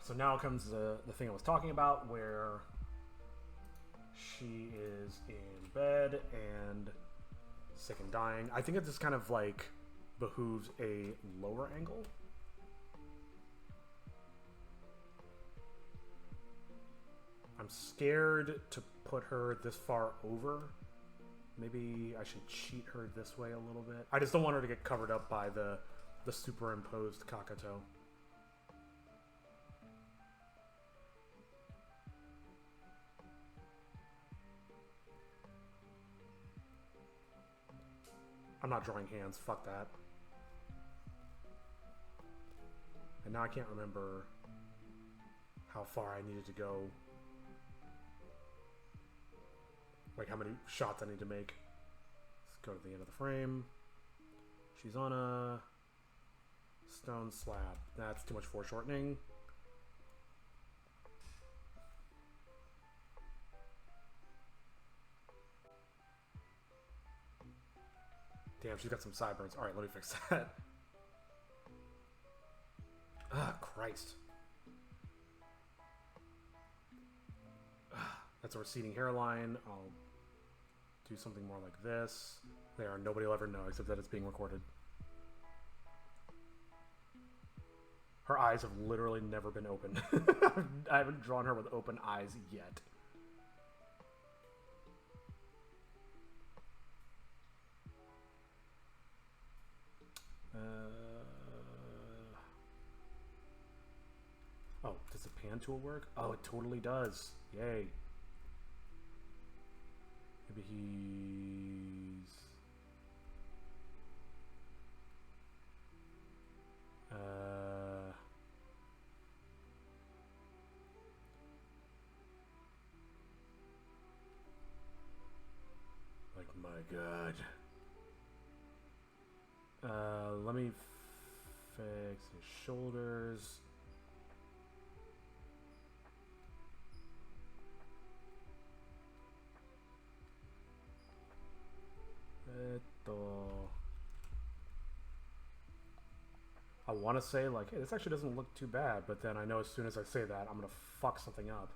So now comes the thing I was talking about, where she is in bed and sick and dying. I think it just kind of like behooves a lower angle. I'm scared to put her this far over. Maybe I should cheat her this way a little bit. I just don't want her to get covered up by the superimposed Kakato. I'm not drawing hands, fuck that. And now I can't remember how far I needed to go. Like how many shots I need to make. Let's go to the end of the frame. She's on a stone slab. That's too much foreshortening. Damn, she's got some sideburns. Alright, let me fix that. Ah, Christ. That's a receding hairline. I'll do something more like this. There, nobody will ever know except that it's being recorded. Her eyes have literally never been opened. I haven't drawn her with open eyes yet. Oh, does the pan tool work? Oh, it totally does. Yay. Maybe he's... Like, my God. Let me fix his shoulders. I want to say like, hey, this actually doesn't look too bad, but then I know as soon as I say that, I'm gonna fuck something up.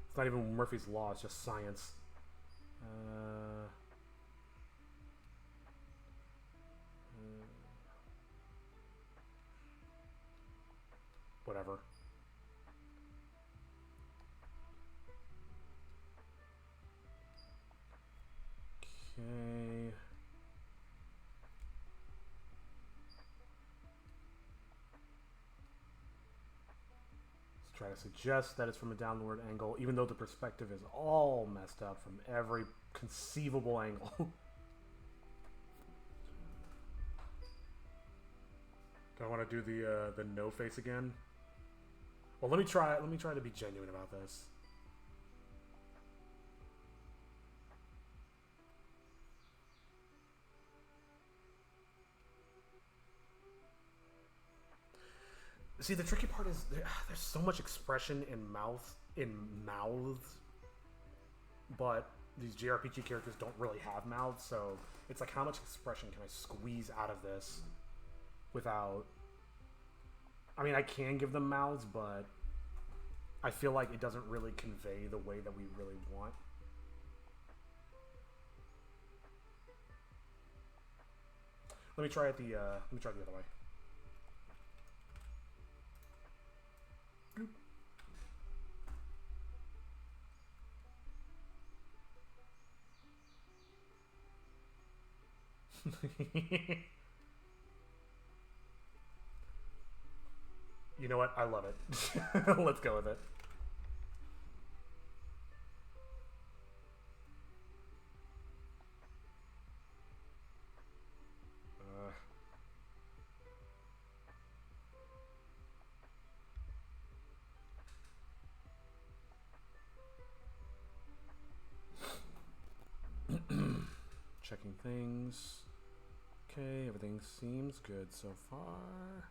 It's not even Murphy's Law, it's just science. Whatever. Okay. Let's try to suggest that it's from a downward angle, even though the perspective is all messed up from every conceivable angle. Do I want to do the no face again? Well, let me try to be genuine about this. See, the tricky part is there's so much expression in mouths, but these JRPG characters don't really have mouths, so it's like, how much expression can I squeeze out of this without... I mean, I can give them mouths, but I feel like it doesn't really convey the way that we really want. Let me try it the other way. You know what? I love it. Let's go with it. Checking things. Okay, everything seems good so far.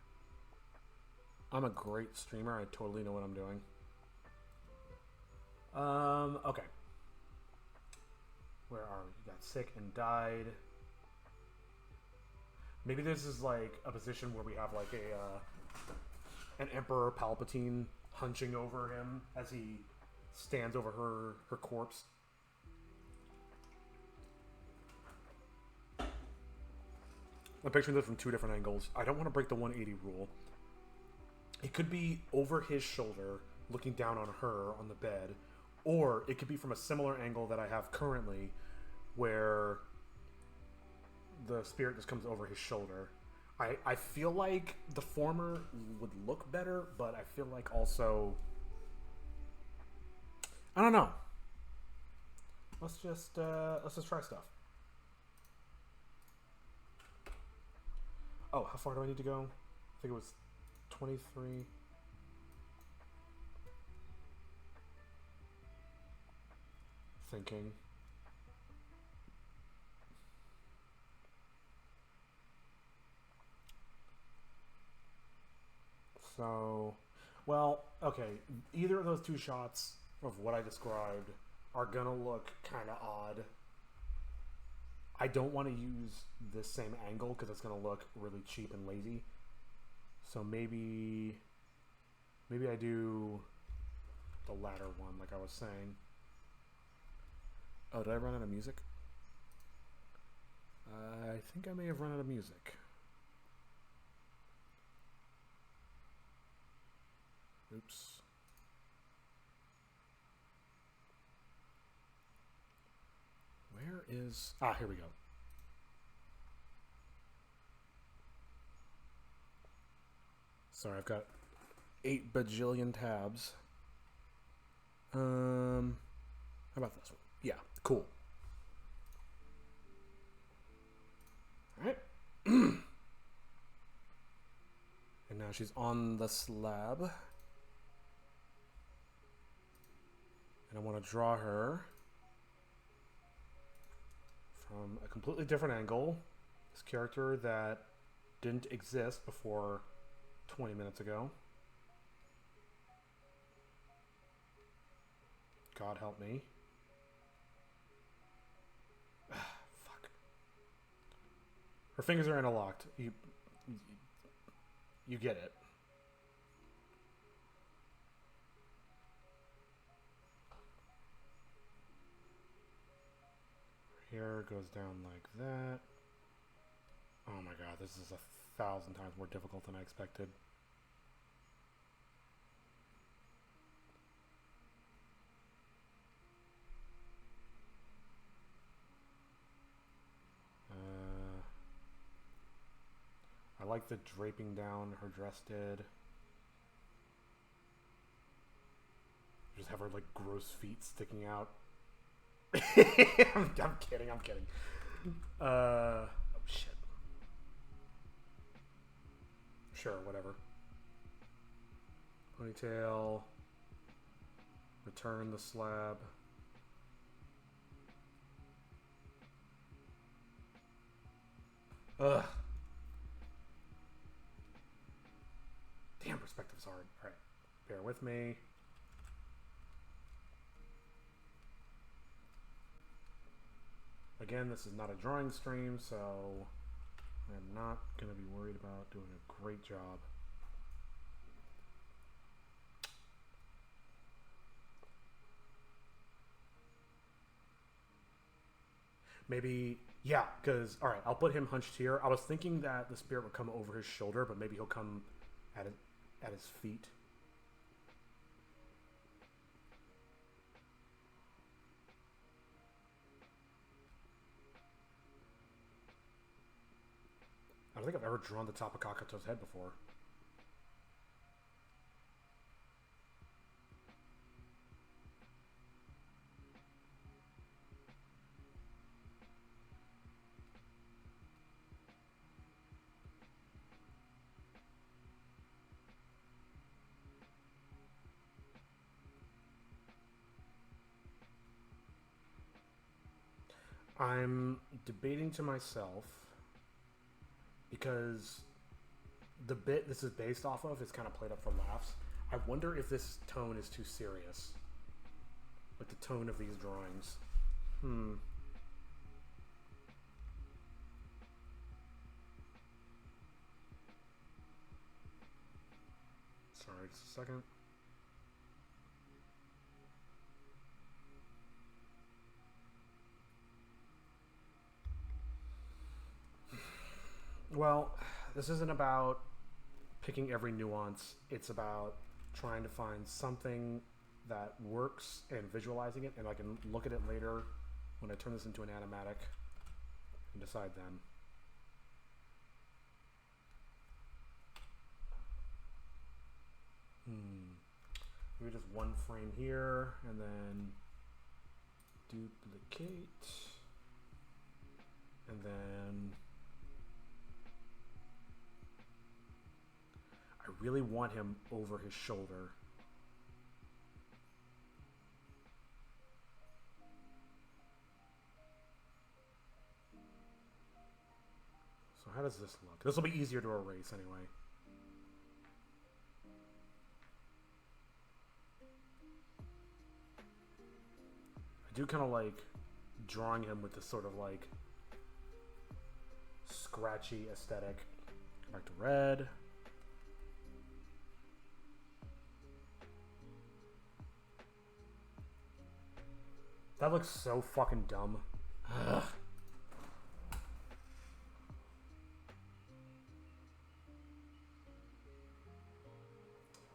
I'm a great streamer. I totally know what I'm doing. Okay. Where are we? You got sick and died. Maybe this is like a position where we have like an Emperor Palpatine hunching over him as he stands over her corpse. I'm picturing this from two different angles. I don't want to break the 180 rule. It could be over his shoulder, looking down on her on the bed, or it could be from a similar angle that I have currently, where the spirit just comes over his shoulder. I feel like the former would look better, but I feel like also... I don't know. Let's just try stuff. Oh, how far do I need to go? I think it was 23. Thinking. So, well, okay. Either of those two shots of what I described are gonna look kind of odd. I don't want to use this same angle because it's going to look really cheap and lazy. So maybe I do the latter one, like I was saying. Oh, did I run out of music? I think I may have run out of music. Oops. Where is... Ah, here we go. Sorry, I've got 8 bajillion tabs. How about this one? Yeah, cool. Alright. And now she's on the slab. And I want to draw her from a completely different angle. This character that didn't exist before 20 minutes ago. God help me. Fuck. Her fingers are interlocked. You get it. Hair goes down like that. Oh my god, this is 1,000 times more difficult than I expected. I like the draping down her dress did. Just have her like gross feet sticking out. I'm kidding. Oh shit. Sure, whatever. Ponytail. Return the slab. Ugh. Damn, perspective's hard. Alright. Bear with me. Again, this is not a drawing stream, so I'm not going to be worried about doing a great job. Maybe, yeah, because, all right, I'll put him hunched here. I was thinking that the spirit would come over his shoulder, but maybe he'll come at his feet. I don't think I've ever drawn the top of Kakato's head before. I'm debating to myself because the bit this is based off of is kind of played up for laughs. I wonder if this tone is too serious. Like the tone of these drawings. Sorry, just a second. Well, this isn't about picking every nuance. It's about trying to find something that works and visualizing it, and I can look at it later when I turn this into an animatic and decide then. Maybe just one frame here, and then duplicate, and then I really want him over his shoulder. So how does this look? This will be easier to erase anyway. I do kind of like drawing him with this sort of like scratchy aesthetic. Go back to red. That looks so fucking dumb. Ugh.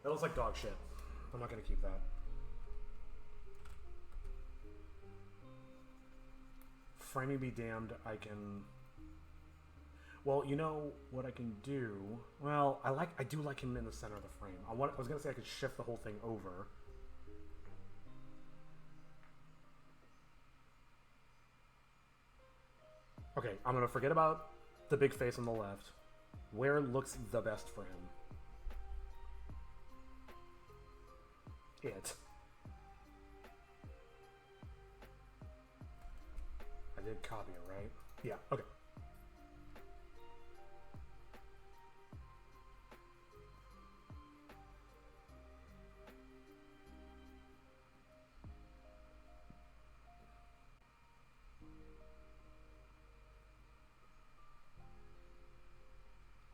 That looks like dog shit. I'm not gonna keep that. Framing be damned, I can... Well, you know what I can do? Well, I do like him in the center of the frame. I was gonna say I could shift the whole thing over. Okay, I'm gonna forget about the big face on the left. Where looks the best for him? It. I did copy it, right? Yeah, okay.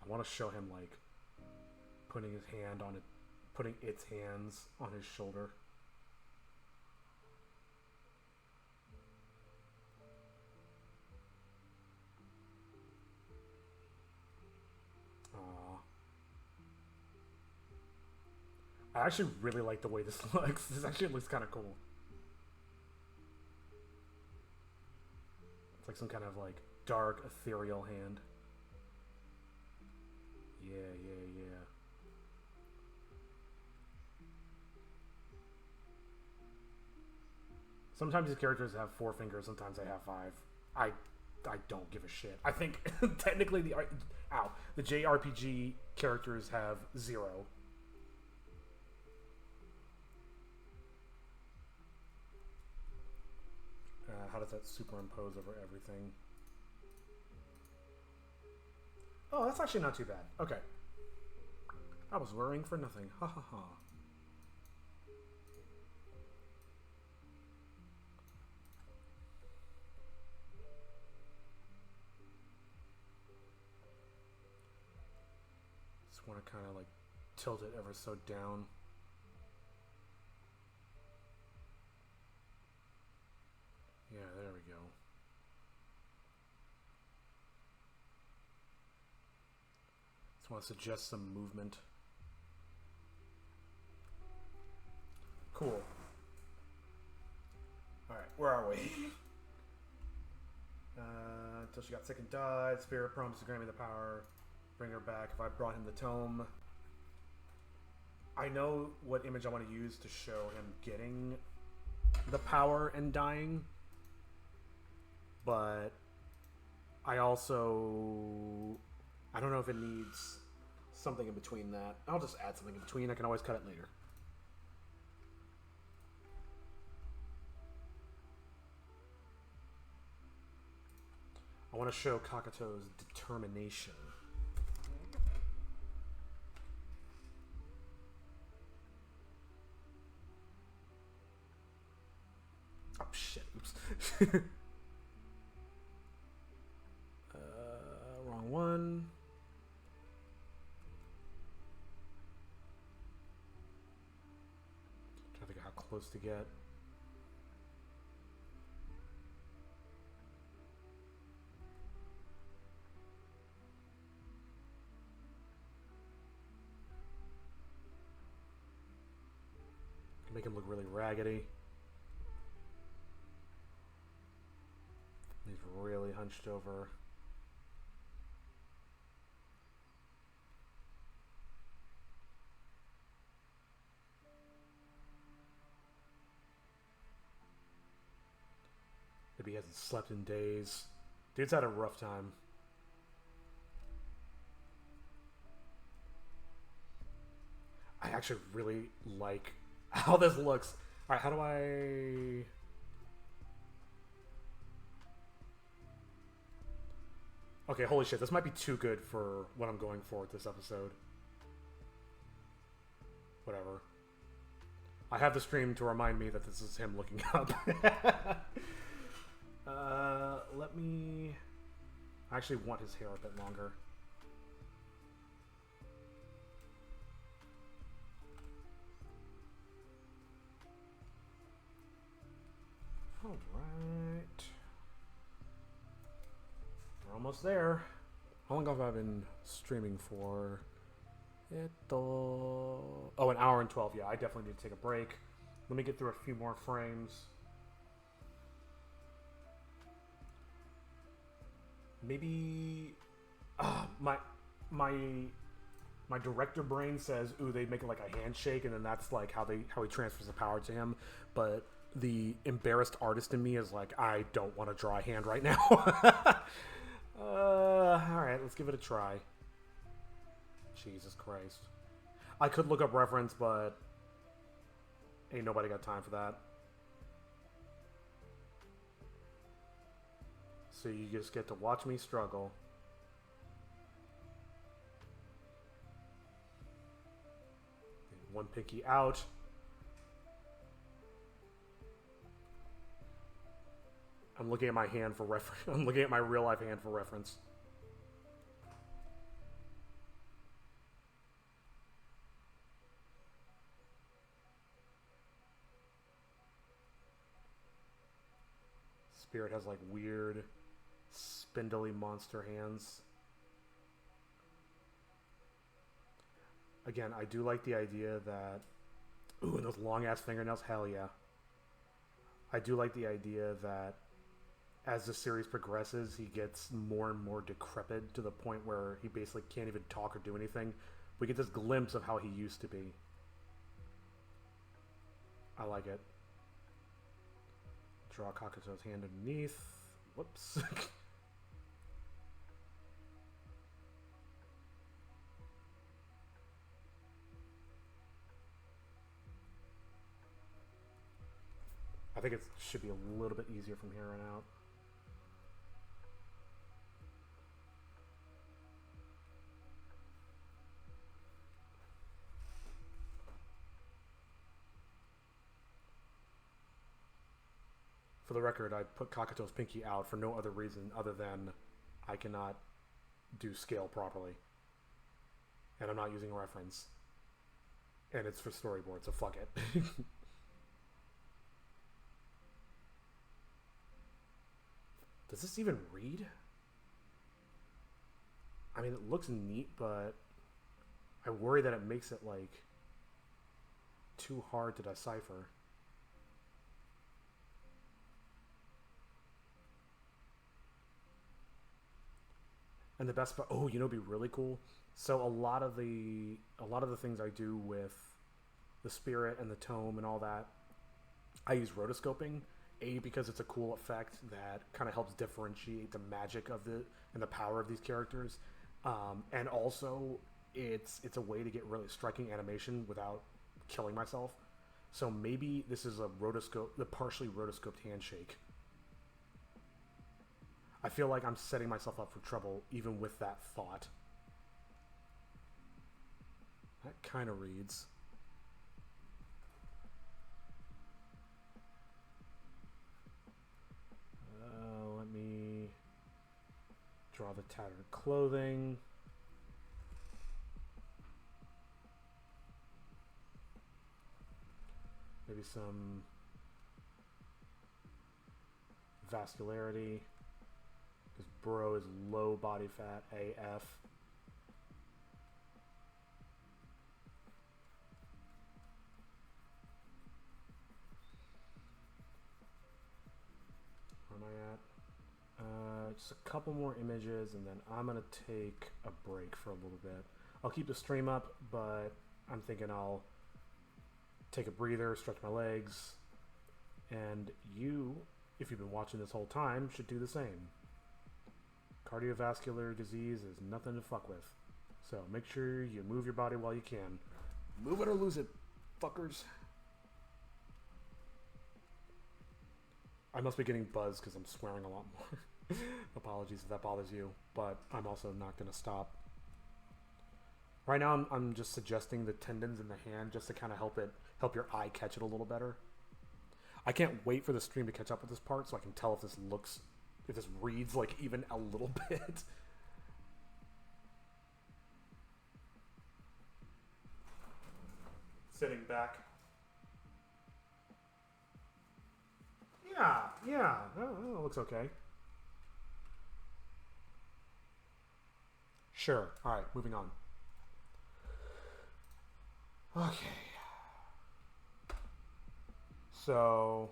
I want to show him like putting his hand on it, putting its hands on his shoulder. I actually really like the way this looks. This actually looks kind of cool. It's like some kind of like dark, ethereal hand. Yeah. Sometimes these characters have 4 fingers, sometimes they have 5. I don't give a shit. I think technically the JRPG characters have 0. How does that superimpose over everything? Oh, that's actually not too bad. Okay. I was worrying for nothing. Ha ha ha. Just want to kind of like tilt it ever so down. Yeah, there we go. Just want to suggest some movement. Cool. Alright, where are we? Until she got sick and died, Spirit promised to grant me the power, bring her back if I brought him the tome. I know what image I want to use to show him getting the power and dying, but I don't know if it needs something in between that. I'll just add something in between. I can always cut it later. I want to show Kakuto's determination. Oh shit, oops. Wrong one. Trying to figure out how close to get. Make him look really raggedy. He's really hunched over. Maybe he hasn't slept in days. Dude's had a rough time. I actually really like how this looks. Alright, how do I... Okay, holy shit, this might be too good for what I'm going for with this episode. Whatever. I have the stream to remind me that this is him looking up. Let me... I actually want his hair a bit longer. Alright. We're almost there. How long have I been streaming for? Oh, an hour and 12. Yeah, I definitely need to take a break. Let me get through a few more frames. Maybe... My director brain says, ooh, they make it like a handshake, and then that's like how he transfers the power to him. But the embarrassed artist in me is like, I don't want to draw a hand right now. Alright, let's give it a try. Jesus Christ. I could look up reference, but ain't nobody got time for that. So you just get to watch me struggle. One pinky out. I'm looking at my hand for reference. I'm looking at my real life hand for reference. Spirit has like weird, spindly monster hands. Again, I do like the idea that... Ooh, and those long-ass fingernails, hell yeah. I do like the idea that as the series progresses, he gets more and more decrepit to the point where he basically can't even talk or do anything. We get this glimpse of how he used to be. I like it. Draw Kakuto's hand underneath. Whoops. I think it should be a little bit easier from here on out. For the record, I put Kakuto's pinky out for no other reason other than I cannot do scale properly. And I'm not using a reference. And it's for storyboard, so fuck it. Does this even read? I mean, it looks neat, but I worry that it makes it like too hard to decipher. And the best part, oh, you know, it'd be really cool. So a lot of the things I do with the spirit and the tome and all that, I use rotoscoping. A, because it's a cool effect that kind of helps differentiate the magic of the and the power of these characters, and also it's a way to get really striking animation without killing myself. So maybe this is the partially rotoscoped handshake. I feel like I'm setting myself up for trouble even with that thought. That kind of reads. Let me draw the tattered clothing. Maybe some vascularity. Because bro is low body fat AF. Where am I at? Just a couple more images, and then I'm going to take a break for a little bit. I'll keep the stream up, but I'm thinking I'll take a breather, stretch my legs, and you, if you've been watching this whole time, should do the same. Cardiovascular disease is nothing to fuck with. So make sure you move your body while you can. Move it or lose it, fuckers. I must be getting buzzed because I'm swearing a lot more. Apologies if that bothers you, but I'm also not going to stop. Right now I'm just suggesting the tendons in the hand just to kind of help your eye catch it a little better. I can't wait for the stream to catch up with this part so I can tell if this reads like even a little bit. Sitting back. Yeah, that looks okay. Sure. All right, moving on. Okay. So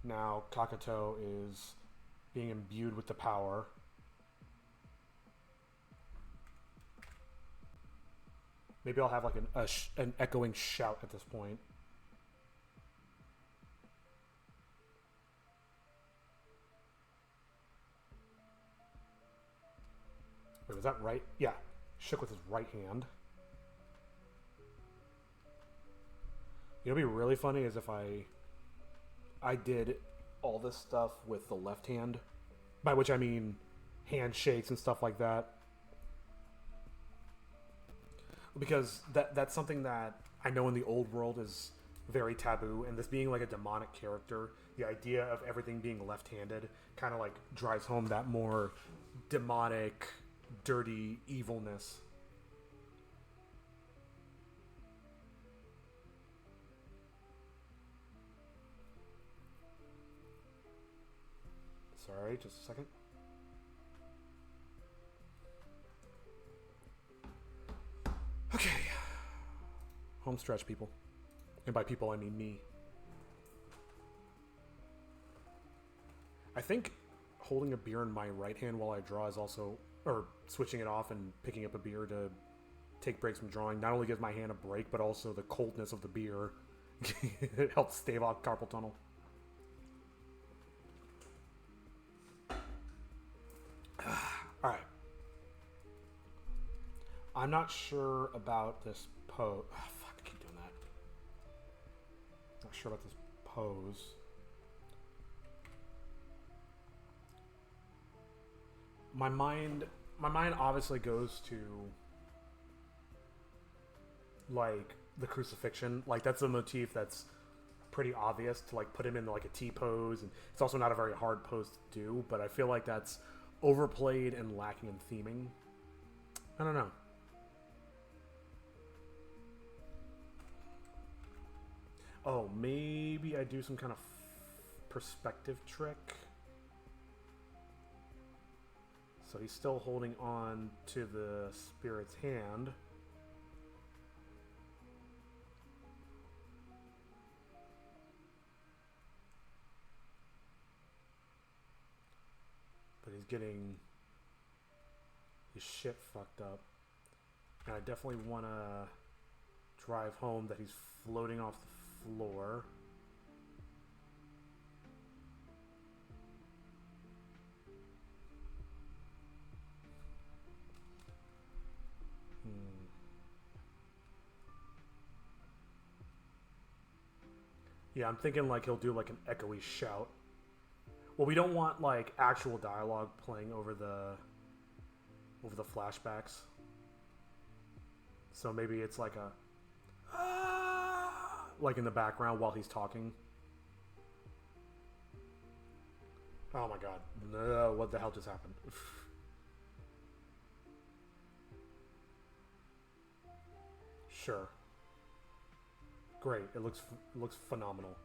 now Kakato is being imbued with the power. Maybe I'll have like an echoing shout at this point. Wait, was that right? Yeah. Shook with his right hand. You know what'd be really funny is if I did all this stuff with the left hand, by which I mean handshakes and stuff like that. Because that's something that I know in the old world is very taboo, and this being like a demonic character, the idea of everything being left-handed kind of like drives home that more demonic, dirty evilness. Sorry, just a second. Okay. Home stretch, people. And by people, I mean me. I think holding a beer in my right hand while I draw is also... Or switching it off and picking up a beer to take breaks from drawing not only gives my hand a break, but also the coldness of the beer. It helps stave off carpal tunnel. Alright. I'm not sure about this pose. Oh, fuck, I keep doing that. Not sure about this pose. My mind obviously goes to like the crucifixion. Like that's a motif that's pretty obvious to like put him in like a T pose, and it's also not a very hard pose to do, but I feel like that's overplayed and lacking in theming. I don't know. Oh, maybe I do some kind of perspective trick. So he's still holding on to the spirit's hand. but he's getting his shit fucked up. And I definitely want to drive home that he's floating off the floor. Yeah, I'm thinking like he'll do like an echoey shout. Well, we don't want like actual dialogue playing over the flashbacks. So maybe it's like a like in the background while he's talking. Oh my god. No, what the hell just happened? Sure. Great. It looks phenomenal.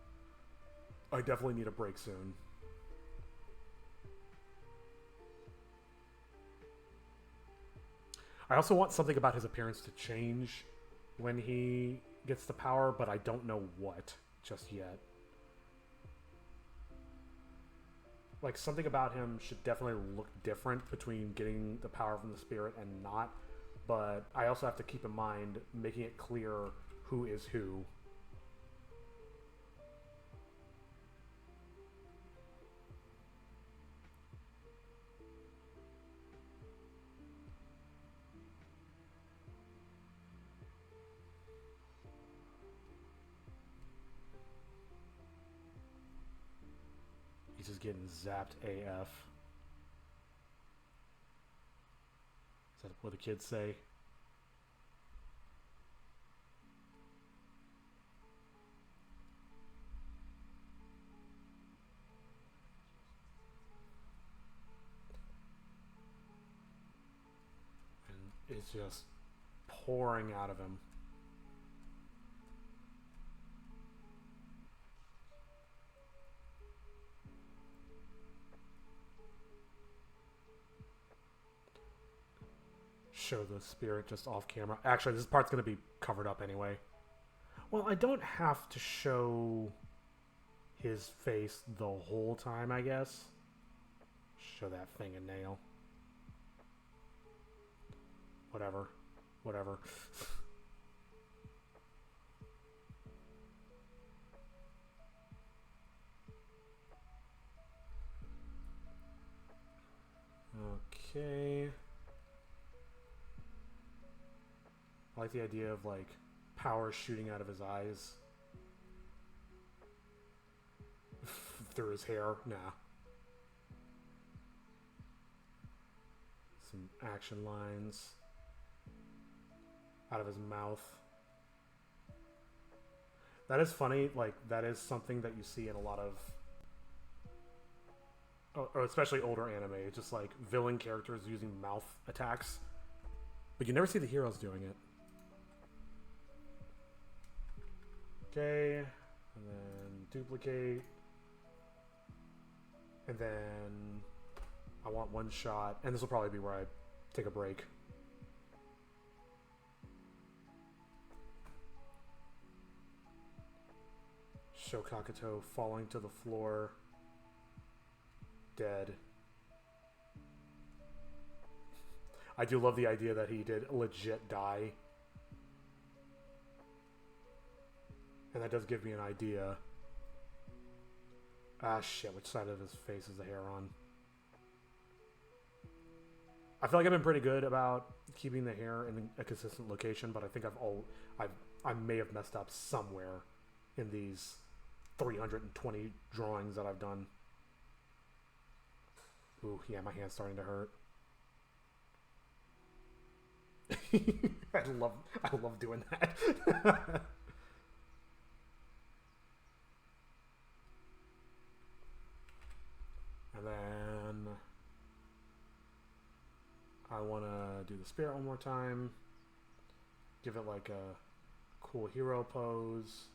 I definitely need a break soon. I also want something about his appearance to change when he gets the power, but I don't know what just yet. Like, something about him should definitely look different between getting the power from the spirit and not, but I also have to keep in mind making it clear who is who. He's just getting zapped AF. Is that what the kids say? And it's just pouring out of him. Show the spirit just off camera. Actually, this part's going to be covered up anyway. Well, I don't have to show his face the whole time, I guess. Show that fingernail. Whatever. Whatever. Okay. I like the idea of, like, power shooting out of his eyes. Through his hair. Nah. Some action lines. Out of his mouth. That is funny. Like, that is something that you see in a lot of... or especially older anime. Just, like, villain characters using mouth attacks. But you never see the heroes doing it. Okay, and then duplicate, and then I want one shot, and this will probably be where I take a break. Show Kakuto falling to the floor, dead. I do love the idea that he did legit die. And that does give me an idea. Ah, shit. Which side of his face is the hair on? I feel like I've been pretty good about keeping the hair in a consistent location, but I think I may have messed up somewhere in these 320 drawings that I've done. Ooh, yeah, my hand's starting to hurt. I love doing that. And then I want to do the spirit one more time. Give it like a cool hero pose.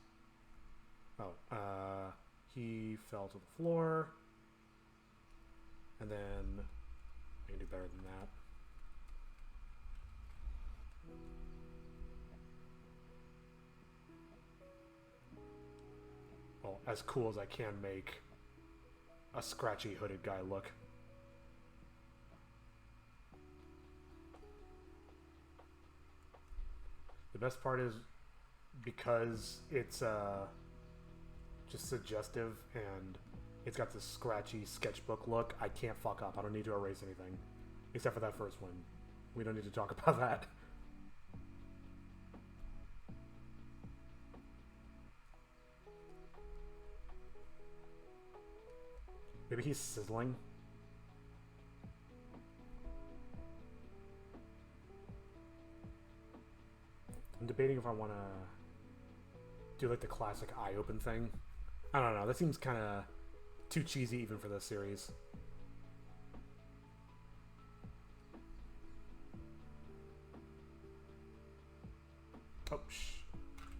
Oh, he fell to the floor. And then I can do better than that. Well, as cool as I can make a scratchy hooded guy look. best part is because it's just suggestive and it's got this scratchy sketchbook look, I can't fuck up. I don't need to erase anything. Except for that first one. We don't need to talk about that. Maybe he's sizzling. I'm debating if I want to do like the classic eye open thing. I don't know. That seems kind of too cheesy even for this series. Oh, shh.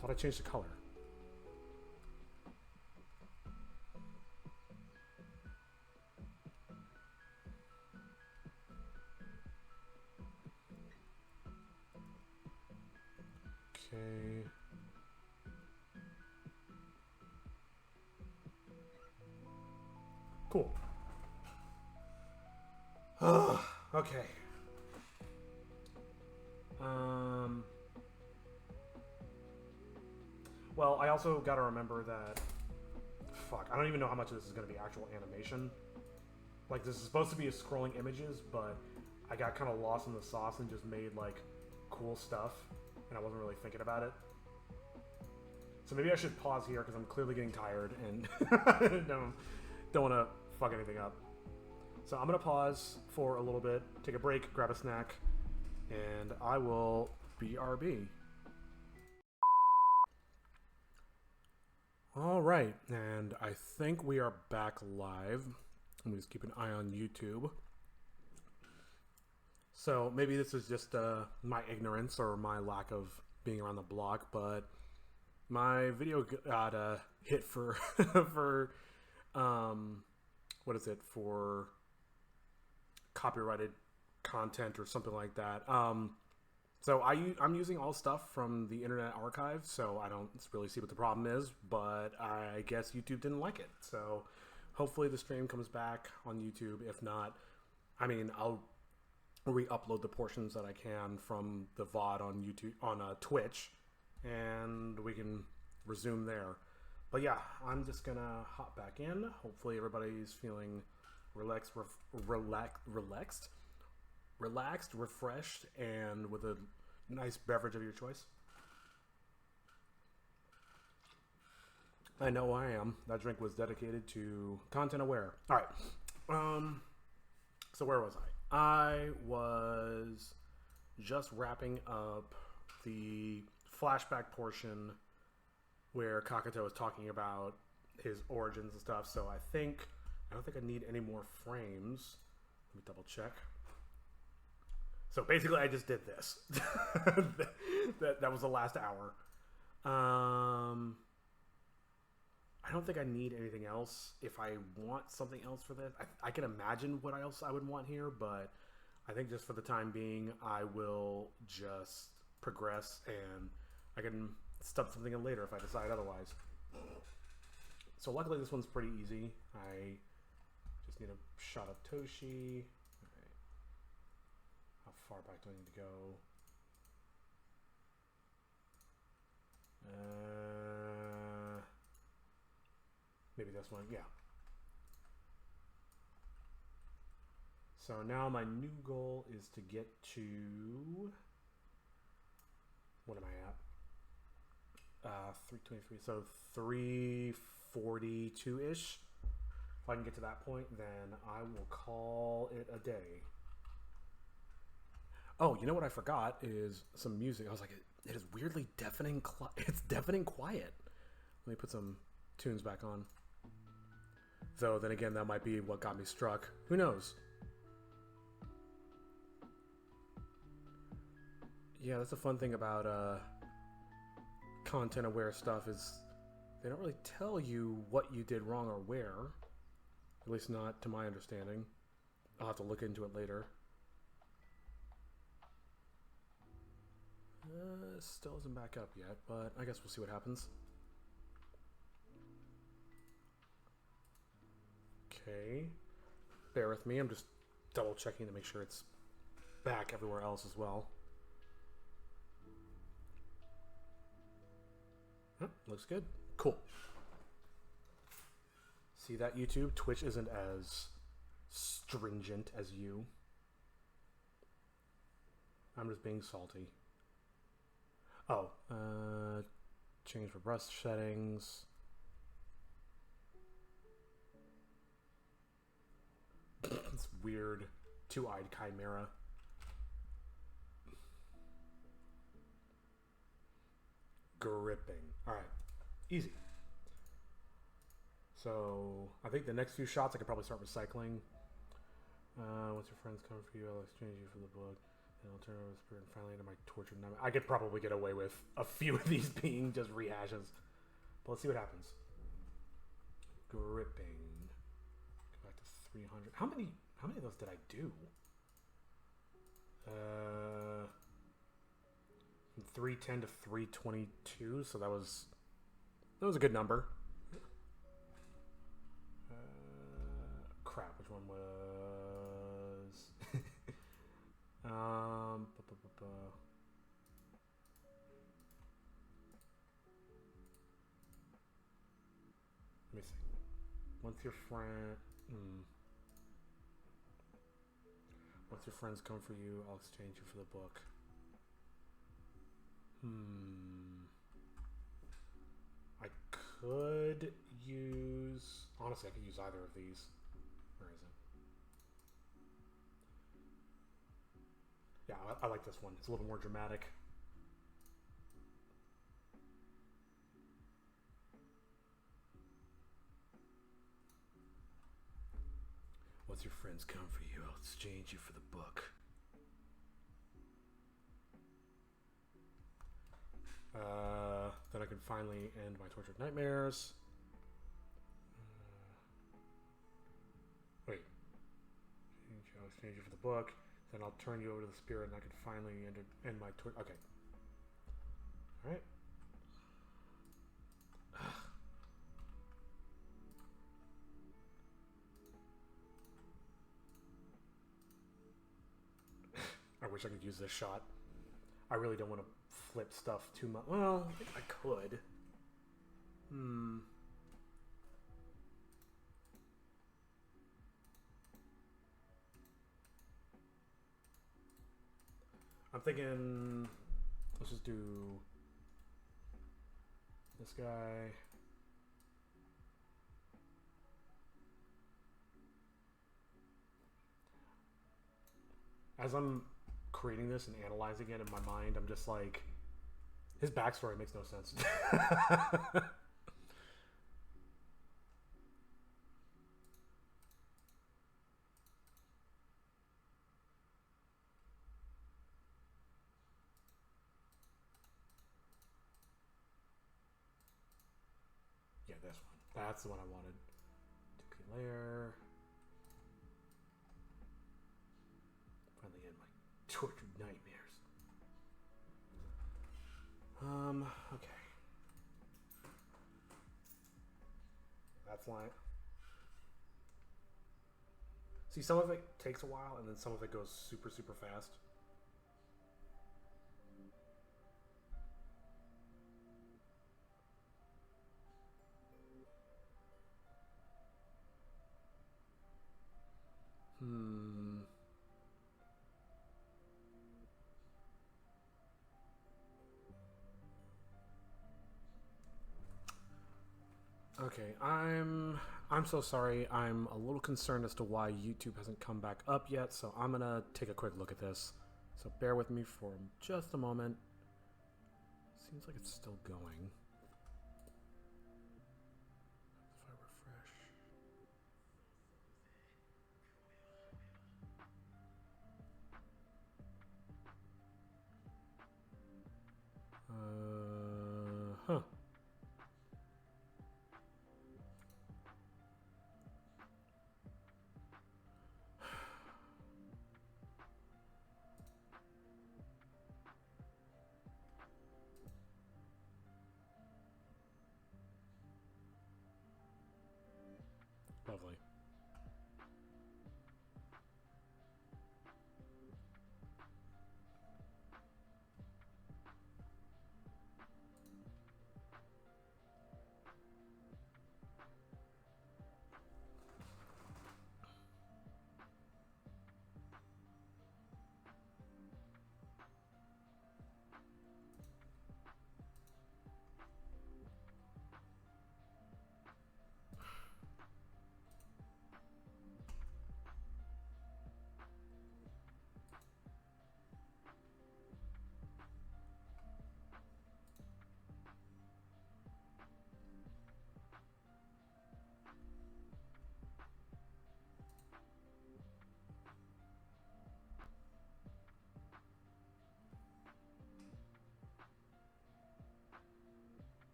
Thought I changed the color. Okay. Cool. Okay. Well, I also gotta remember that... Fuck, I don't even know how much of this is gonna be actual animation. Like, this is supposed to be a scrolling images, but I got kind of lost in the sauce and just made, like, cool stuff, and I wasn't really thinking about it. So maybe I should pause here, because I'm clearly getting tired, and don't want to fuck anything up. So I'm going to pause for a little bit, take a break, grab a snack, and I will BRB. Alright, and I think we are back live. Let me just keep an eye on YouTube. So maybe this is just my ignorance or my lack of being around the block, but my video got hit for for what is it, for copyrighted content or something like that. So I'm using all stuff from the Internet Archive, so I don't really see what the problem is, but I guess YouTube didn't like it. So hopefully the stream comes back on YouTube. If not, I mean, I'll re-upload the portions that I can from the VOD on YouTube, on Twitch, and we can resume there. But yeah, I'm just gonna hop back in. Hopefully everybody's feeling relaxed, refreshed, and with a nice beverage of your choice. I know I am. That drink was dedicated to content aware. All right. So where was I? I was just wrapping up the flashback portion where Kakato was talking about his origins and stuff. So I don't think I need any more frames. Let me double check. So basically, I just did this. that was the last hour. I don't think I need anything else. If I want something else for this, I can imagine what else I would want here, but I think just for the time being, I will just progress, and I can stuff something in later if I decide otherwise. So luckily, this one's pretty easy. I just need a shot of Toshi. How far back do I need to go? Maybe this one, yeah. So now my new goal is to get to... What am I at? 323, so 342-ish. If I can get to that point, then I will call it a day. Oh, you know what I forgot is some music. I was like, it is weirdly deafening. It's deafening quiet. Let me put some tunes back on. Though, then again, that might be what got me struck. Who knows? Yeah, that's the fun thing about content-aware stuff is they don't really tell you what you did wrong or where. At least not to my understanding. I'll have to look into it later. Still isn't back up yet, but I guess we'll see what happens. Okay. Bear with me, I'm just double checking to make sure it's back everywhere else as well. Huh, looks good. Cool. See that, YouTube? Twitch isn't as stringent as you. I'm just being salty. Oh, change for brush settings. It's weird. Two-eyed chimera. Gripping. Alright. Easy. So, I think the next few shots I could probably start recycling. Once your friends come for you, I'll exchange you for the book. And I'll turn over the spirit and finally into my tortured nightmare. I could probably get away with a few of these being just rehashes. But let's see what happens. Gripping. Go back to 300. How many of those did I do? From 310 to 322, so that was a good number. Crap, which one was? Let me see. Once your friend, once your friends come for you, I'll exchange you for the book. I could use... Honestly, I could use either of these. Where is it? Yeah, I like this one. It's a little more dramatic. Once your friends come for you, I'll exchange you for the book. Then I can finally end my tortured nightmares. Wait. I'll exchange you for the book. Then I'll turn you over to the spirit and I can finally end my torture. Okay. Alright. I wish I could use this shot. I really don't want to flip stuff too much. Well, I think I could. I'm thinking, let's just do this guy. As I'm creating this and analyzing it in my mind, I'm just like, his backstory makes no sense. Yeah, this one. That's the one I wanted. 2K layer. Finally end my tortured nightmares. Okay. That's like... See, some of it takes a while, and then some of it goes super, super fast. Okay, I'm so sorry. I'm a little concerned as to why YouTube hasn't come back up yet, so I'm gonna take a quick look at this. So bear with me for just a moment. Seems like it's still going. If I refresh. Huh. Lovely.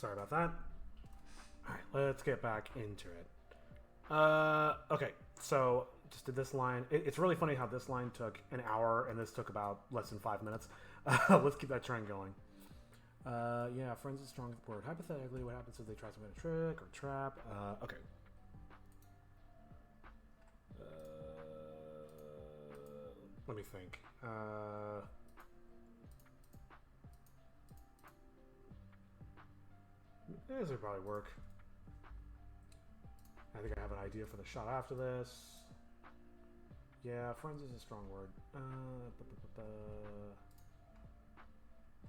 Sorry about that. Alright, let's get back into it. Okay, so just did this line. It's really funny how this line took an hour and this took about less than 5 minutes. Let's keep that trend going. Yeah, friends is the strongest word. Hypothetically, what happens if they try some kind of trick or trap? Okay. Let me think. This would probably work. I think I have an idea for the shot after this. Yeah, friends is a strong word.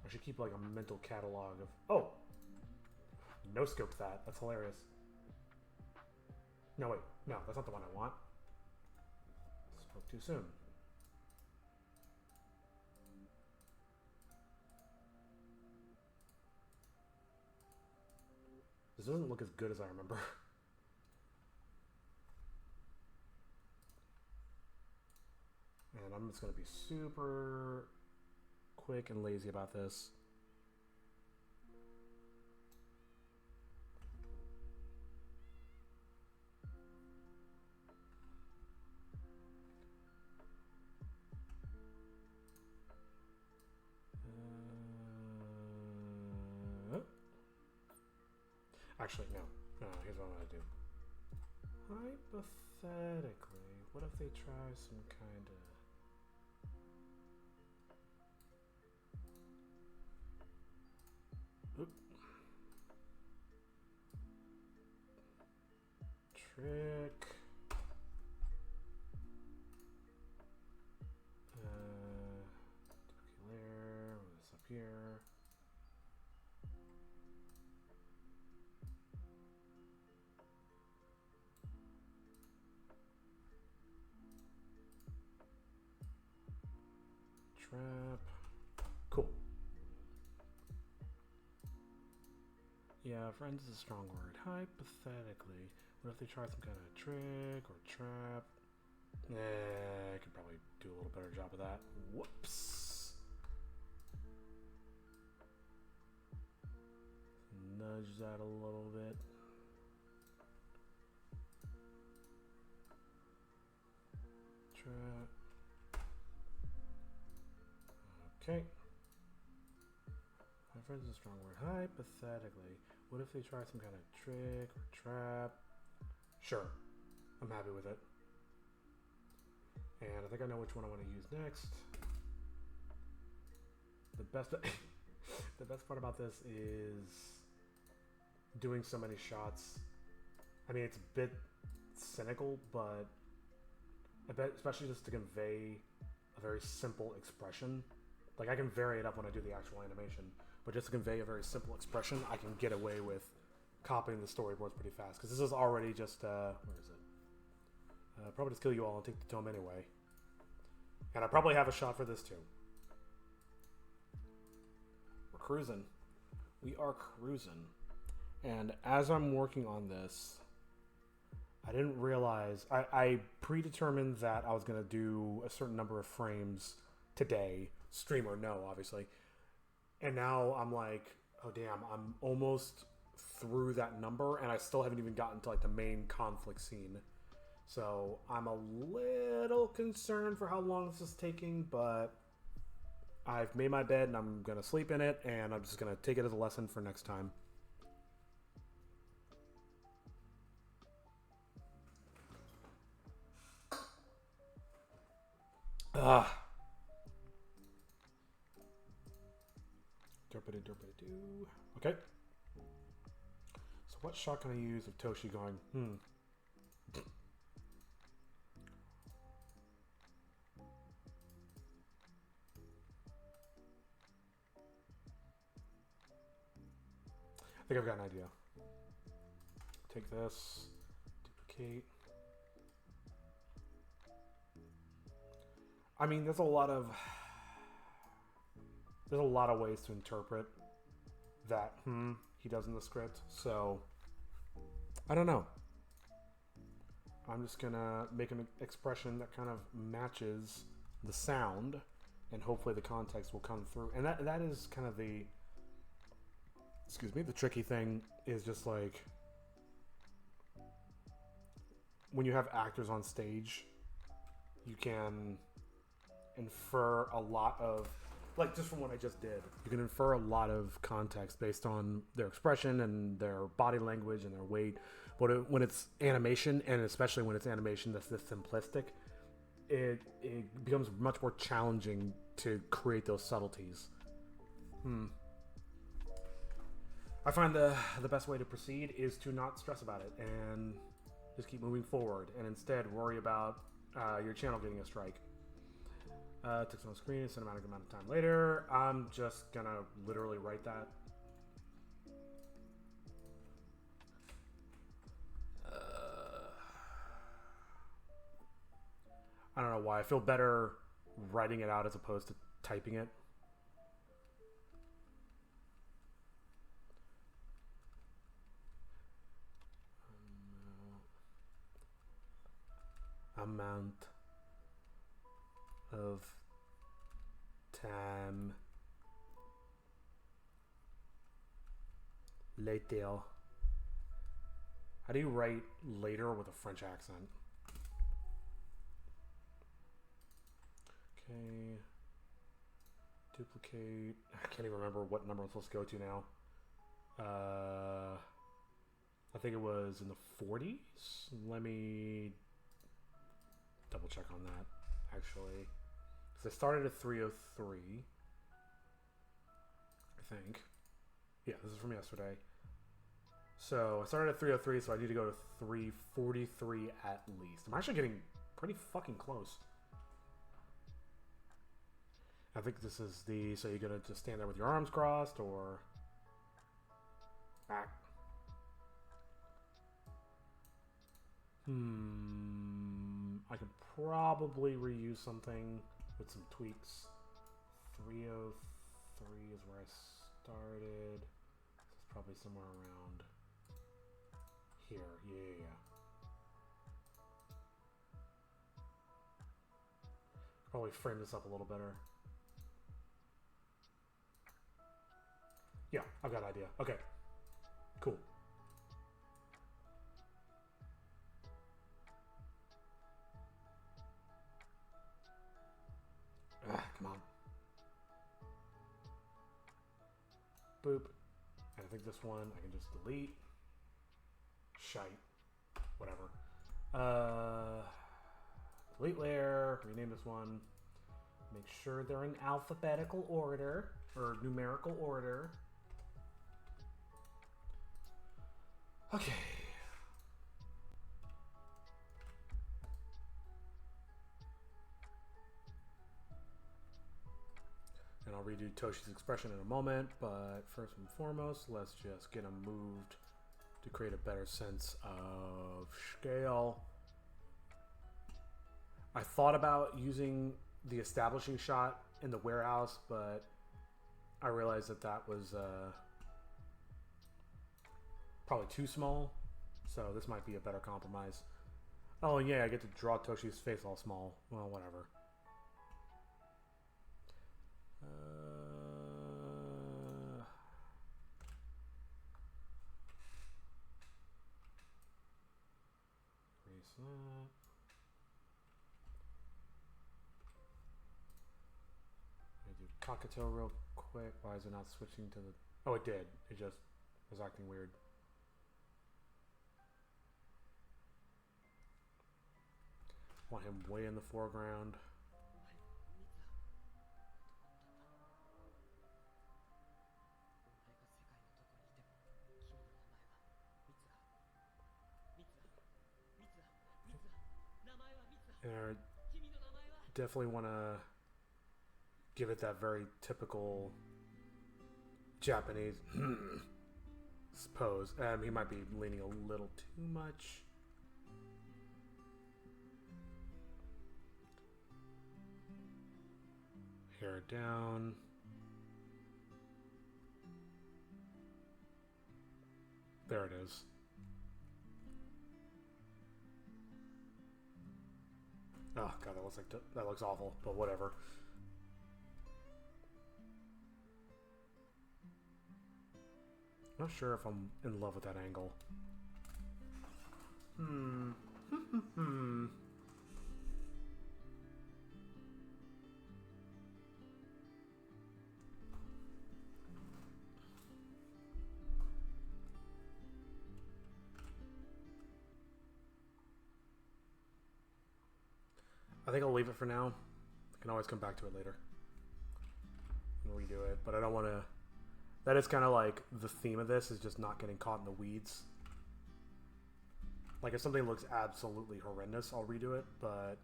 I should keep like a mental catalog of... Oh! No scoped that. That's hilarious. No, wait. No, that's not the one I want. Spoke too soon. This doesn't look as good as I remember. And I'm just going to be super quick and lazy about this. Actually, no. No, here's what I'm going to do. Hypothetically, what if they try some kind of... trick. Layer. Move this up here. Trap. Cool. Yeah, friends is a strong word. Hypothetically, what if they try some kind of trick or trap? I could probably do a little better job of that. Whoops. Nudge that a little bit. Trap. Okay. My friend's a strong word. Hypothetically, what if they try some kind of trick or trap? Sure. I'm happy with it. And I think I know which one I want to use next. The best the best part about this is doing so many shots. I mean, it's a bit cynical, but I bet especially just to convey a very simple expression. Like, I can vary it up when I do the actual animation, but just to convey a very simple expression, I can get away with copying the storyboards pretty fast. Because this is already just, where is it? Probably just kill you all and take the tome anyway. And I probably have a shot for this too. We're cruising. We are cruising. And as I'm working on this, I didn't realize, I predetermined that I was going to do a certain number of frames today. Stream or no, obviously. And now I'm like, oh damn, I'm almost through that number and I still haven't even gotten to like the main conflict scene. So I'm a little concerned for how long this is taking, but I've made my bed and I'm going to sleep in it, and I'm just going to take it as a lesson for next time. Derpity-derpity-doo. Okay. So what shot can I use of Toshi going, I think I've got an idea. Take this, duplicate. I mean, there's a lot of ways to interpret that he does in the script. So I don't know. I'm just gonna make an expression that kind of matches the sound, and hopefully the context will come through. And that is kind of the excuse me, the tricky thing is just like when you have actors on stage, you can infer a lot of, like, just from what I just did, you can infer a lot of context based on their expression and their body language and their weight. But when it's animation, and especially when it's animation that's this simplistic, it becomes much more challenging to create those subtleties. I find the best way to proceed is to not stress about it and just keep moving forward, and instead worry about your channel getting a strike. Text on screen, a cinematic amount of time later. I'm just gonna literally write that. I don't know why. I feel better writing it out as opposed to typing it. Amount of time later. How do you write later with a French accent? Okay. Duplicate. I can't even remember what number I'm supposed to go to now. I think it was in the 40s. Let me double check on that, actually. Because I started at 303. I think. Yeah, this is from yesterday. So I started at 303, so I need to go to 343 at least. I'm actually getting pretty fucking close. I think this is the, so you're gonna just stand there with your arms crossed, or back. I could probably reuse something with some tweaks. 303 is where I started. This is probably somewhere around here. Yeah. Probably frame this up a little better. Yeah, I've got an idea. Okay, cool. Come on. Boop. And I think this one I can just delete. Shite. Whatever. Delete layer. Rename this one. Make sure they're in alphabetical order or numerical order. Okay. And I'll redo Toshi's expression in a moment, but first and foremost, let's just get them moved to create a better sense of scale. I thought about using the establishing shot in the warehouse, but I realized that that was probably too small, so this might be a better compromise. Oh yeah, I get to draw Toshi's face all small. Well, whatever. Erase that. I do Cockatail real quick. Why is it not switching to the... Oh, it did. It just was acting weird. Want him way in the foreground. And I definitely want to give it that very typical Japanese pose. He might be leaning a little too much. Hair down. There it is. Oh god, that looks like that looks awful, but whatever. Not sure if I'm in love with that angle. Hmm. I think I'll leave it for now. I can always come back to it later and redo it, but I don't want to. That is kind of like the theme of this, is just not getting caught in the weeds. Like if something looks absolutely horrendous, I'll redo it, but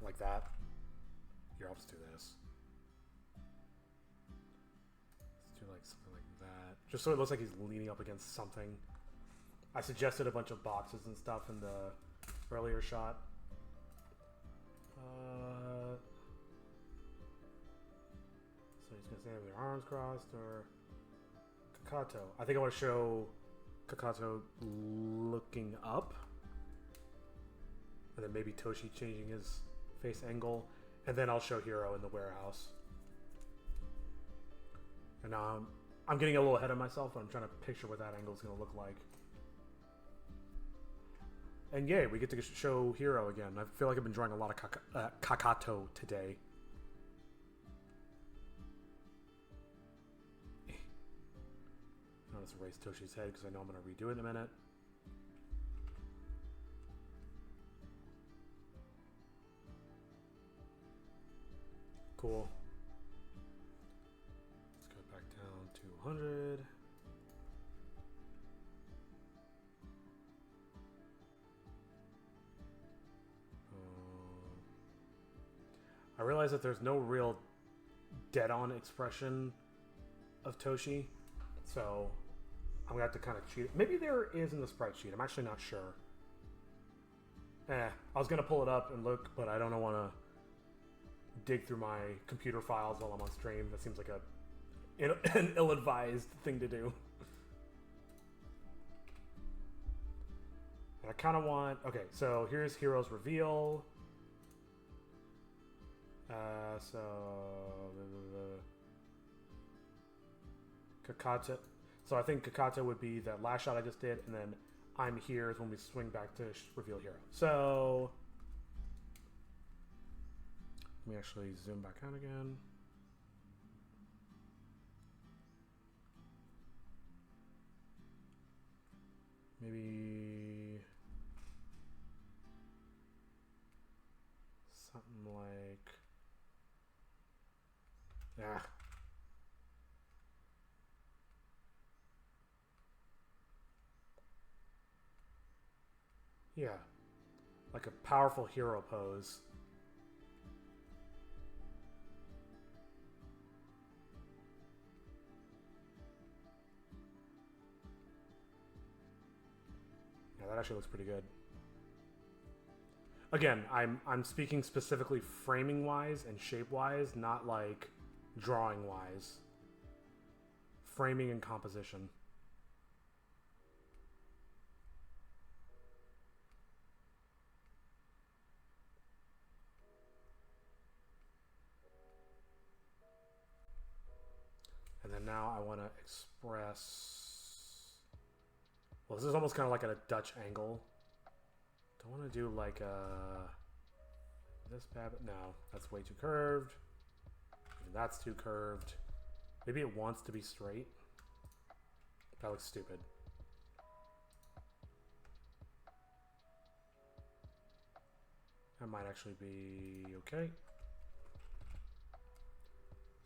like that. Here, I'll just do this. Let's do like something like that. Just so it looks like he's leaning up against something. I suggested a bunch of boxes and stuff in the earlier shot. So he's gonna stand with their arms crossed, or Kakato. I think I want to show Kakato looking up, and then maybe Toshi changing his face angle, and then I'll show Hiro in the warehouse. And now I'm getting a little ahead of myself. I'm trying to picture what that angle is going to look like. And yay, we get to show Hiro again. I feel like I've been drawing a lot of Kakato today. I'll just erase Toshi's head because I know I'm going to redo it in a minute. Cool. Let's go back down to 100. I realize that there's no real dead-on expression of Toshi, so I'm going to have to kind of cheat it. Maybe there is in the sprite sheet. I'm actually not sure. I was going to pull it up and look, but I don't want to dig through my computer files while I'm on stream. That seems like an ill-advised thing to do. And I kind of want... Okay, so here's Hiro's reveal. Kakato. So I think Kakato would be that last shot I just did, and then I'm here is when we swing back to reveal Hiro. So let me actually zoom back out again. Maybe something like... Yeah. Like a powerful hero pose. Yeah, that actually looks pretty good. Again, I'm speaking specifically framing wise and shape wise, not like drawing wise. Framing and composition. And then now I want to express... Well, this is almost kind of like at a Dutch angle. Don't want to do like this bad, but no, that's way too curved. Even that's too curved. Maybe it wants to be straight. That looks stupid. That might actually be okay.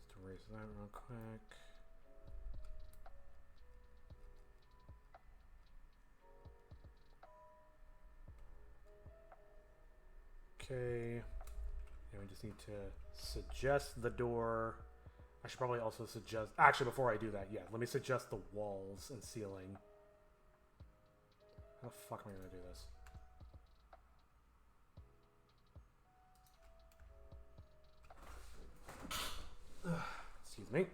Just erase that real quick. Okay, and we just need to suggest the door. I should probably also suggest... Actually, before I do that, yeah, let me suggest the walls and ceiling. How the fuck am I going to do this? Excuse me.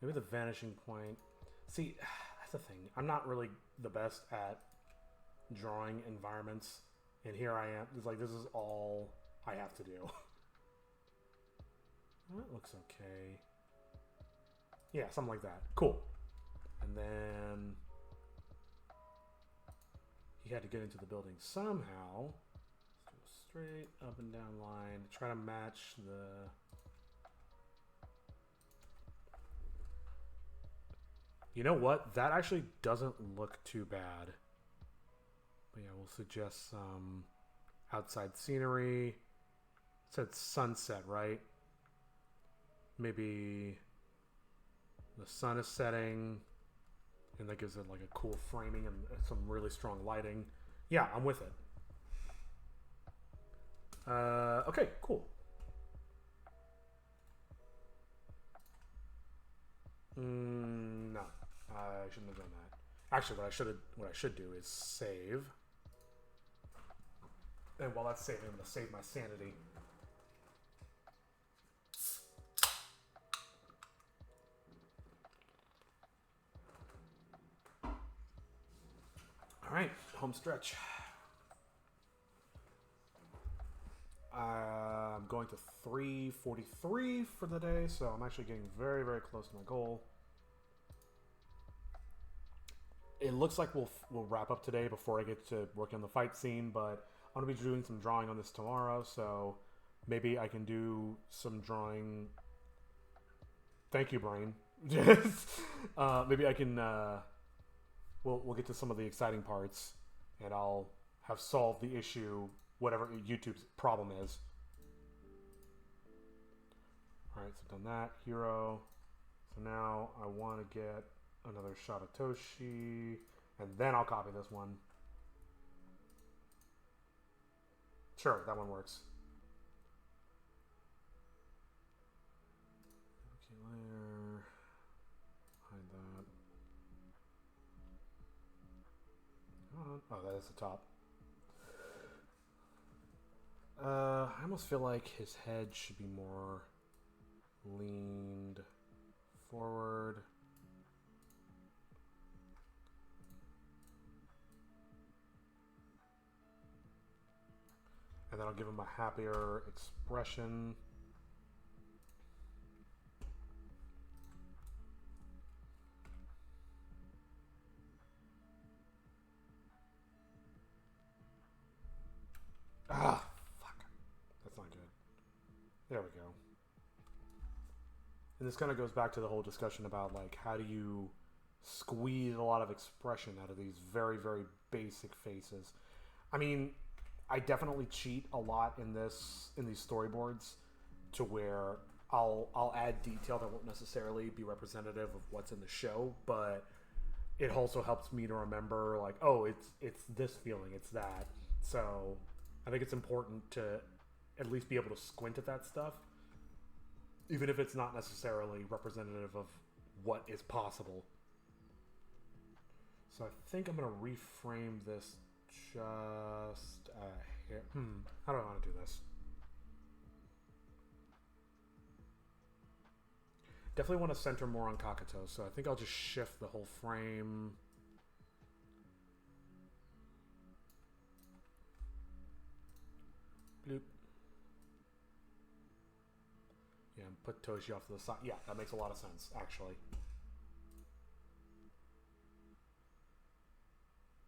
Maybe the vanishing point. See, that's the thing. I'm not really the best at drawing environments, and here I am. It's like this is all I have to do. That looks okay. Yeah, something like that. Cool. And then he had to get into the building somehow. Let's do a straight up and down line. Try to match the... You know what? That actually doesn't look too bad. But yeah, we'll suggest some outside scenery. It said sunset, right? Maybe the sun is setting, and that gives it like a cool framing and some really strong lighting. Yeah, I'm with it. Okay, cool. No, I shouldn't have done that. Actually, what I should do is save. And while that's saving, I'm gonna save my sanity. All right, home stretch. I'm going to 3:43 for the day, so I'm actually getting very, very close to my goal. It looks like we'll wrap up today before I get to work on the fight scene, but I'm going to be doing some drawing on this tomorrow, so maybe I can do some drawing. Thank you, brain. Maybe I can... We'll get to some of the exciting parts, and I'll have solved the issue, whatever YouTube's problem is. Alright, so I've done that. Hero. So now I want to get another shot of Toshi, and then I'll copy this one. Sure, that one works. Okay, layer. Hide that. Oh, that is the top. I almost feel like his head should be more leaned forward. And then I'll give him a happier expression. Ah, fuck. That's not good. There we go. And this kind of goes back to the whole discussion about, like, how do you squeeze a lot of expression out of these very, very basic faces. I mean, I definitely cheat a lot in these storyboards to where I'll add detail that won't necessarily be representative of what's in the show, but it also helps me to remember, like, oh, it's this feeling, it's that. So I think it's important to at least be able to squint at that stuff, even if it's not necessarily representative of what is possible. So I think I'm going to reframe this just here. How do I want to do this? Definitely want to center more on Kakato, so I think I'll just shift the whole frame. Bloop. Yeah, and put Toshi off to the side. Yeah, that makes a lot of sense, actually.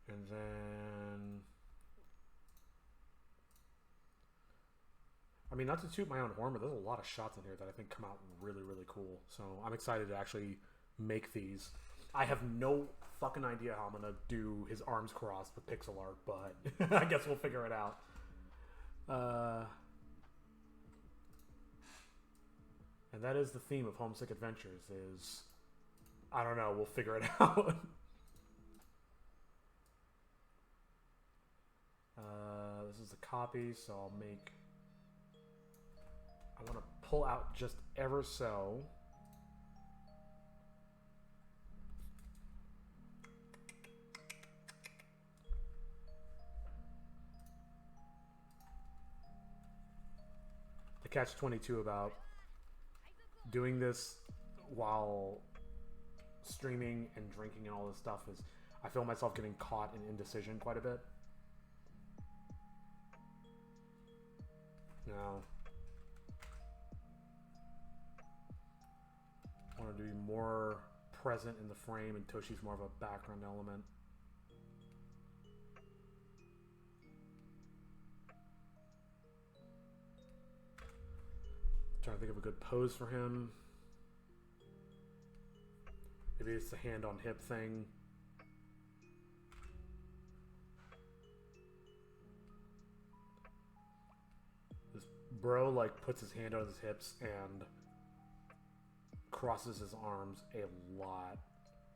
And then... I mean, not to toot my own horn, but there's a lot of shots in here that I think come out really, really cool. So I'm excited to actually make these. I have no fucking idea how I'm going to do his arms crossed with pixel art, but I guess we'll figure it out. And that is the theme of HomeSick Adventures is... I don't know, we'll figure it out. This is a copy, so I'll make... I want to pull out just ever so. The catch-22 about doing this while streaming and drinking and all this stuff is I feel myself getting caught in indecision quite a bit. No. to be more present in the frame, and Toshi's more of a background element. Trying to think of a good pose for him. Maybe it's a hand on hip thing. This bro like puts his hand on his hips and crosses his arms a lot.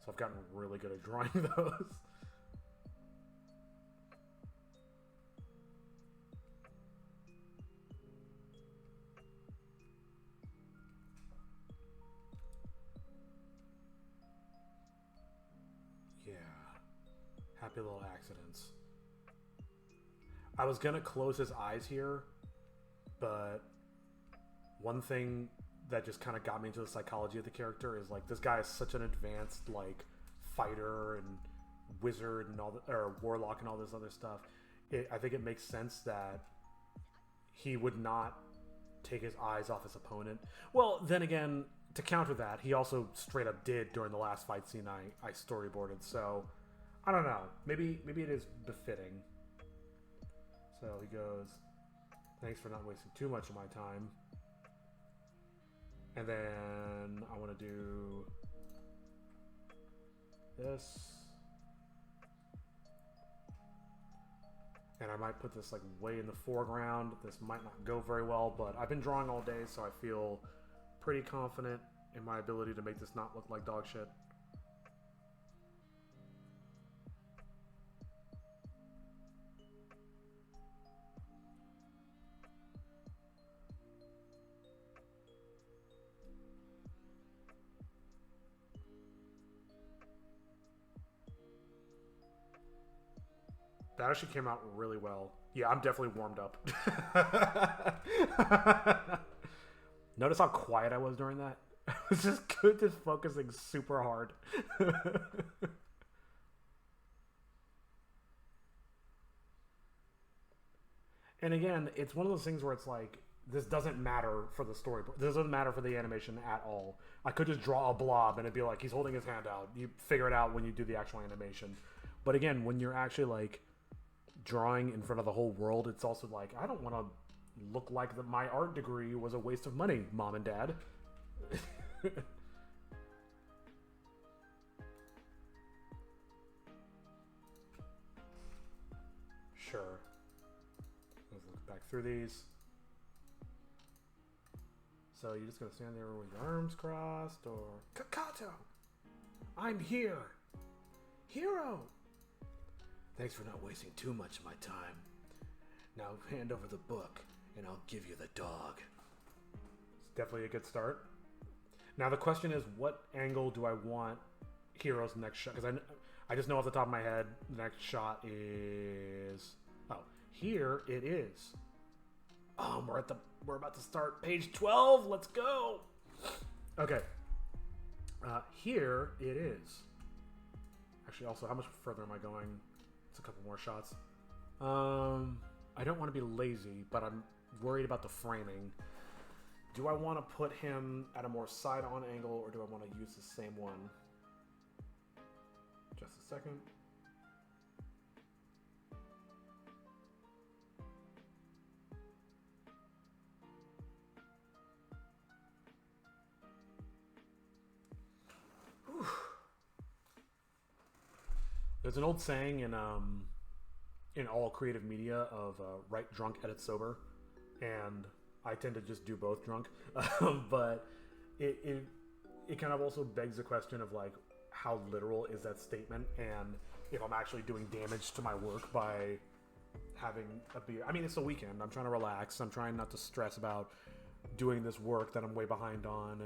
So I've gotten really good at drawing those. Yeah. Happy little accidents. I was gonna close his eyes here, but one thing that just kind of got me into the psychology of the character is like this guy is such an advanced like fighter and wizard and all the, or warlock and all this other stuff. I think it makes sense that he would not take his eyes off his opponent. Well, then again, to counter that, he also straight up did during the last fight scene I storyboarded. So I don't know. Maybe it is befitting. So he goes, "Thanks for not wasting too much of my time." And then I want to do this. And I might put this like way in the foreground. This might not go very well, but I've been drawing all day, so I feel pretty confident in my ability to make this not look like dog shit. That actually came out really well. Yeah, I'm definitely warmed up. Notice how quiet I was during that? I was just good, just focusing super hard. And again, it's one of those things where it's like, this doesn't matter for the story. This doesn't matter for the animation at all. I could just draw a blob and it'd be like, he's holding his hand out. You figure it out when you do the actual animation. But again, when you're actually like drawing in front of the whole world, it's also like, I don't want to look like that my art degree was a waste of money, mom and dad. Sure. Let's look back through these. So you're just gonna stand there with your arms crossed, or Kakato, I'm here, hero. Thanks for not wasting too much of my time. Now hand over the book, and I'll give you the dog. It's definitely a good start. Now the question is, what angle do I want Hero's next shot? Because I just know off the top of my head, the next shot is, oh, here it is. We're about to start page 12. Let's go. Okay. Here it is. Actually, also, how much further am I going? It's a couple more shots. I don't want to be lazy, but I'm worried about the framing. Do I want to put him at a more side-on angle, or do I want to use the same one? Just a second. Whew. There's an old saying in all creative media of write drunk, edit sober, and I tend to just do both drunk. But it kind of also begs the question of like, how literal is that statement, and if I'm actually doing damage to my work by having a beer. I mean, it's the weekend. I'm trying to relax. I'm trying not to stress about doing this work that I'm way behind on,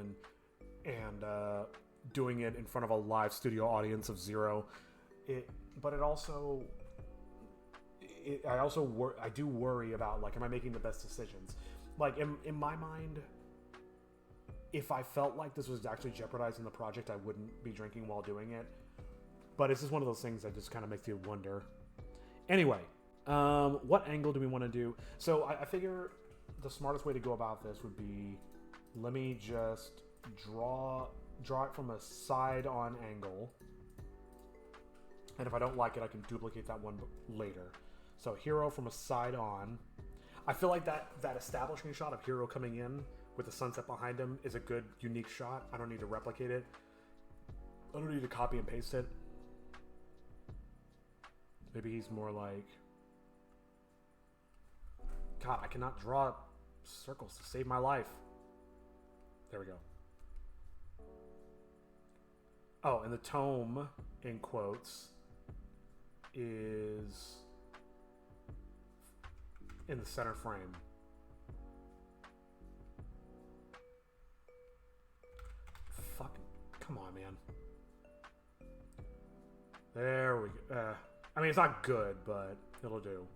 and doing it in front of a live studio audience of 0. But it also, I do worry about like, am I making the best decisions? Like in my mind, if I felt like this was actually jeopardizing the project, I wouldn't be drinking while doing it. But it's just one of those things that just kind of makes you wonder. Anyway, what angle do we want to do? So I figure the smartest way to go about this would be, let me just draw draw it from a side-on angle. And if I don't like it, I can duplicate that one later. So Hero from a side-on. I feel like that establishing shot of Hero coming in with the sunset behind him is a good, unique shot. I don't need to replicate it. I don't need to copy and paste it. Maybe he's more like... God, I cannot draw circles to save my life. There we go. Oh, and the tome, in quotes, is in the center frame. Fucking, come on, man. There we go. I mean, it's not good, but it'll do.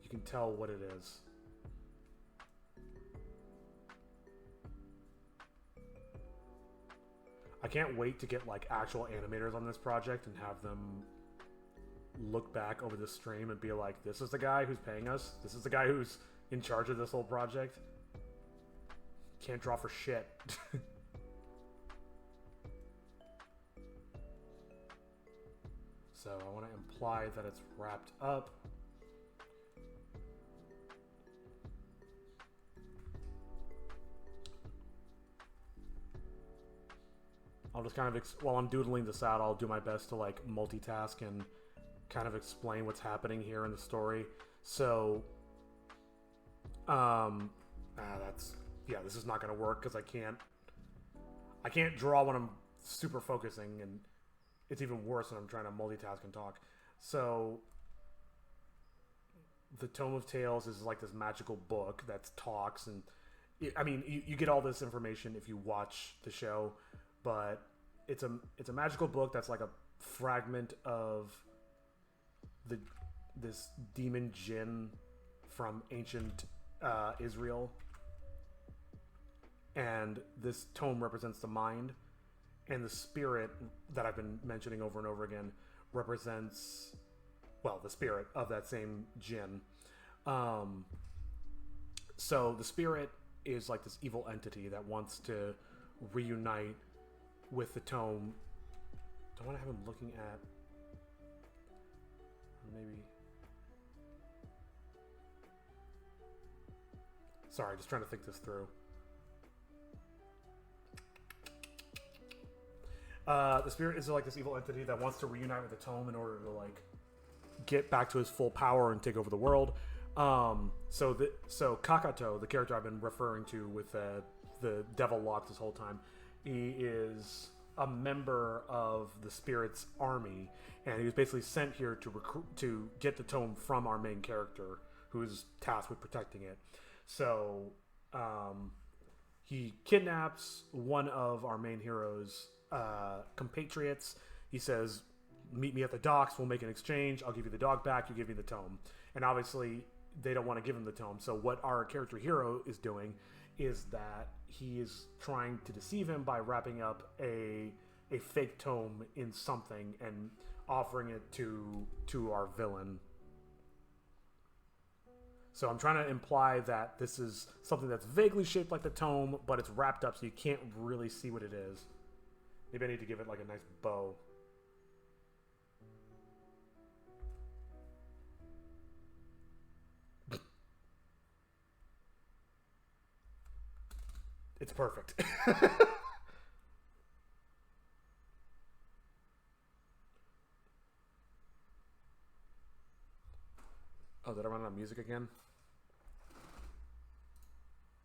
You can tell what it is. I can't wait to get like actual animators on this project and have them look back over the stream and be like, this is the guy who's paying us. This is the guy who's in charge of this whole project. Can't draw for shit. So I want to imply that it's wrapped up. I'll just kind of, while I'm doodling this out, I'll do my best to like multitask and kind of explain what's happening here in the story. So, this is not going to work because I can't draw when I'm super focusing, and it's even worse when I'm trying to multitask and talk. So, the Tome of Tales is like this magical book that talks, and I mean, you get all this information if you watch the show. But it's a magical book that's like a fragment of this demon jinn from ancient Israel, and this tome represents the mind, and the spirit that I've been mentioning over and over again represents, well, the spirit of that same jinn. So the spirit is like this evil entity that wants to reunite with the tome. Do I want to have him looking at maybe? Sorry, just trying to think this through. The spirit is like this evil entity that wants to reunite with the tome in order to like get back to his full power and take over the world. So Kakato, the character I've been referring to with the devil lock this whole time, he is a member of the spirit's army, and he was basically sent here to get the tome from our main character, who is tasked with protecting it. So he kidnaps one of our main hero's compatriots. He says, meet me at the docks, we'll make an exchange, I'll give you the dog back, you give me the tome. And obviously they don't want to give him the tome, so what our character hero is doing is that he is trying to deceive him by wrapping up a fake tome in something and offering it to our villain. So I'm trying to imply that this is something that's vaguely shaped like the tome, but it's wrapped up so you can't really see what it is. Maybe I need to give it like a nice bow. It's perfect. Oh, did I run out of music again?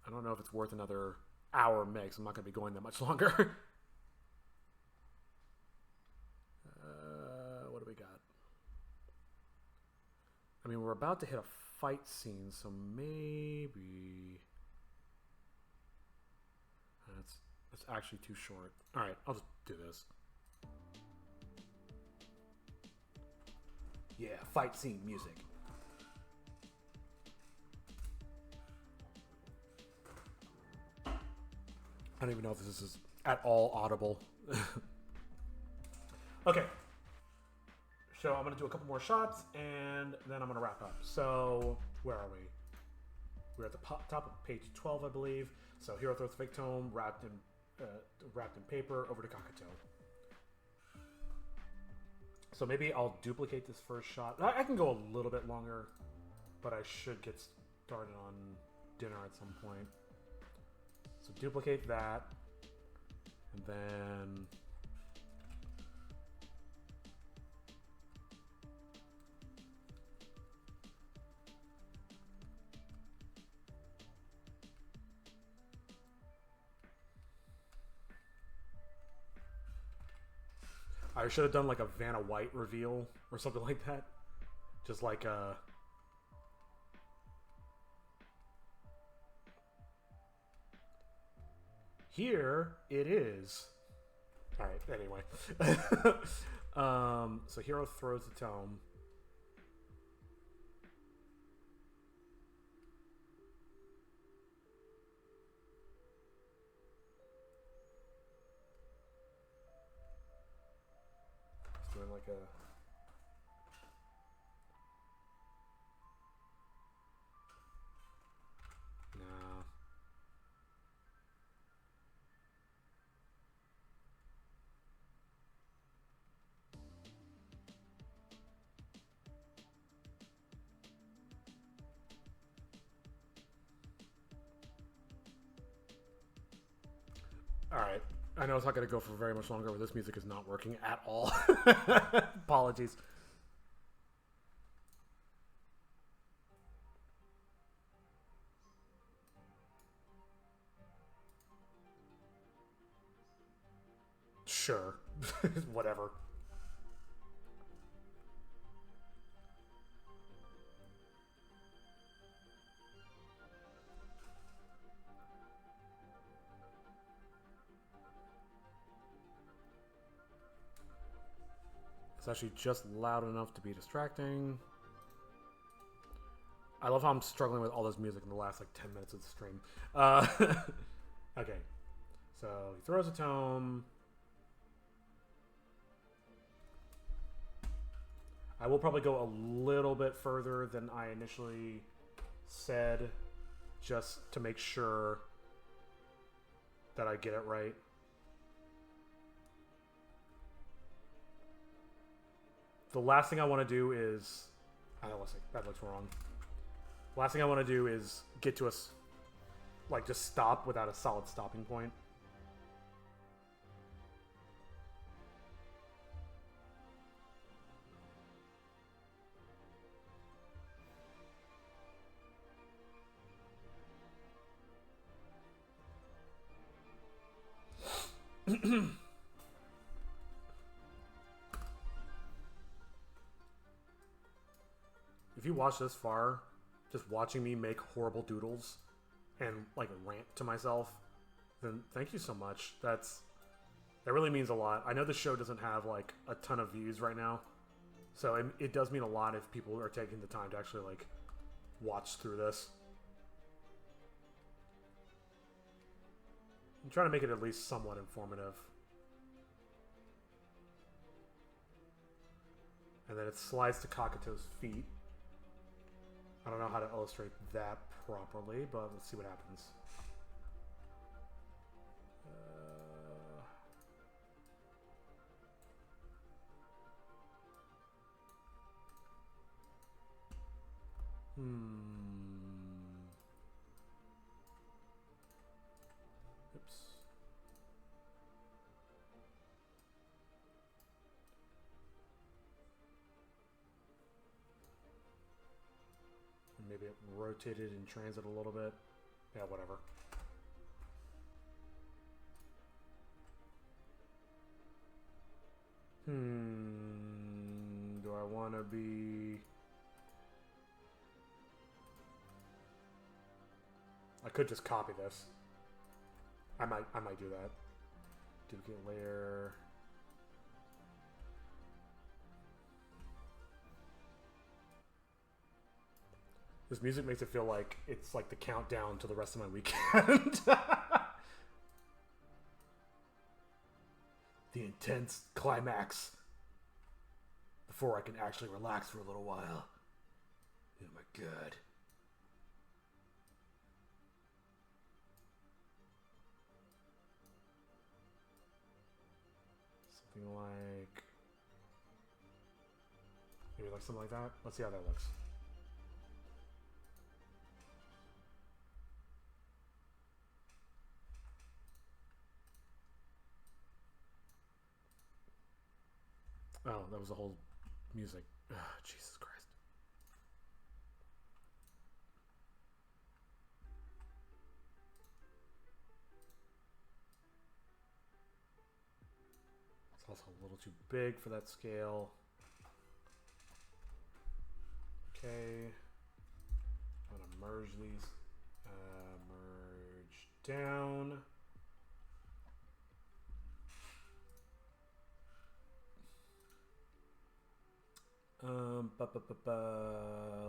I don't know if it's worth another hour mix. I'm not going to be going that much longer. What do we got? I mean, we're about to hit a fight scene, so maybe... It's actually too short. Alright, I'll just do this. Yeah, fight scene music. I don't even know if this is at all audible. Okay. So I'm going to do a couple more shots, and then I'm going to wrap up. So, where are we? We're at the top of page 12, I believe. So, hero throws the fake tome, wrapped in wrapped in paper over to Kakato. So maybe I'll duplicate this first shot. I can go a little bit longer, but I should get started on dinner at some point. So duplicate that, and then I should have done like a Vanna White reveal or something like that. Just like a... Here it is. Alright, anyway. So Hero throws the tome. Doing like a... No. Alright. I know it's not going to go for very much longer, but this music is not working at all. Apologies. Sure. Whatever. It's actually just loud enough to be distracting. I love how I'm struggling with all this music in the last like 10 minutes of the stream. Okay. So he throws a tome. I will probably go a little bit further than I initially said, just to make sure that I get it right. The last thing I want to do is... that looks wrong. Last thing I want to do is get to us, like, just stop without a solid stopping point. If you watch this far, just watching me make horrible doodles and like rant to myself, then thank you so much. That really means a lot. I know the show doesn't have like a ton of views right now, so it does mean a lot if people are taking the time to actually like watch through this. I'm trying to make it at least somewhat informative. And then it slides to Kakato's feet. I don't know how to illustrate that properly, but let's see what happens. Oops. Maybe it rotated in transit a little bit. Yeah, whatever. Do I want to be... I could just copy this. I might do that. Duplicate layer. This music makes it feel like it's like the countdown to the rest of my weekend. The intense climax. Before I can actually relax for a little while. Oh my god. Something like... maybe like something like that. Let's see how that looks. Oh, that was the whole music. Ugh, Jesus Christ. It's also a little too big for that scale. Okay. I'm going to merge these. Merge down.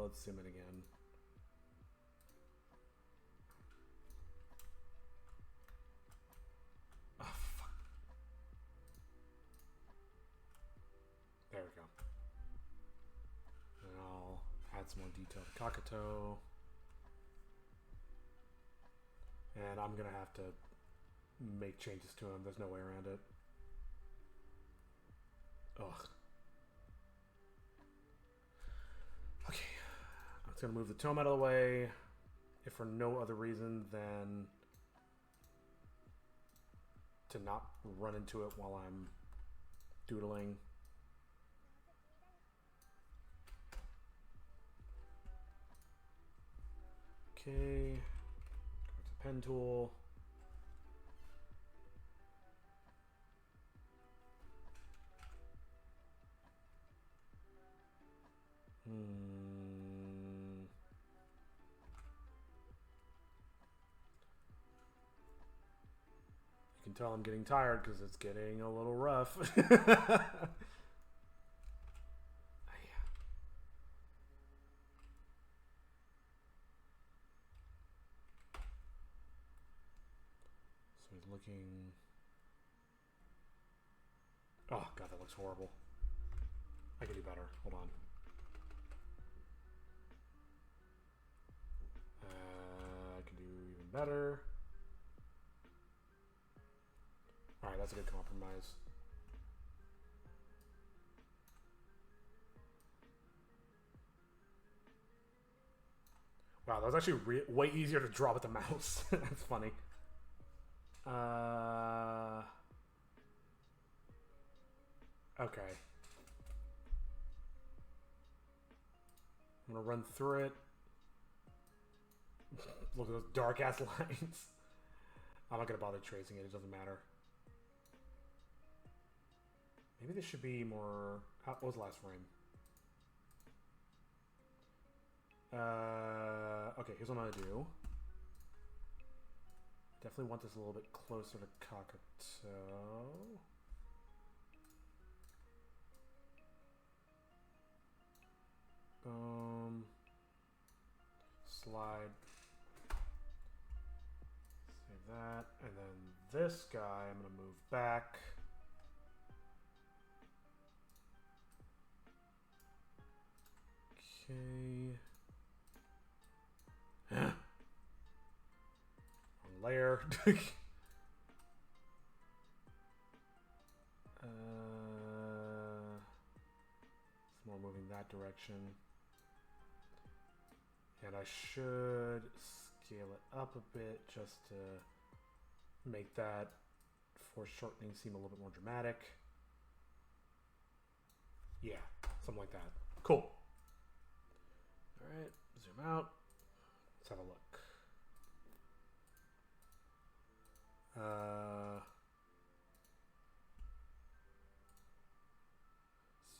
Let's zoom in again. Oh, fuck. There we go. And I'll add some more detail to Kakato. And I'm going to have to make changes to him. There's no way around it. Ugh. Okay. I'm just going to move the tome out of the way, if for no other reason than to not run into it while I'm doodling. Okay. Go to the pen tool. You can tell I'm getting tired because it's getting a little rough. So he's looking... oh god, that looks horrible. I can do better. Hold on. I can do even better. Alright, that's a good compromise. Wow, that was actually way easier to draw with the mouse. That's funny. Okay. I'm gonna run through it. Look at those dark ass lines. I'm not gonna bother tracing it, it doesn't matter. Maybe this should be more... what was the last frame? Okay, here's what I'm gonna do. Definitely want this a little bit closer to Kakato. Boom. Slide. Save that. And then this guy I'm gonna move back. Okay. Layer. Some more moving that direction. And I should scale it up a bit just to make that foreshortening seem a little bit more dramatic. Yeah, something like that. Cool. Alright, zoom out. Let's have a look.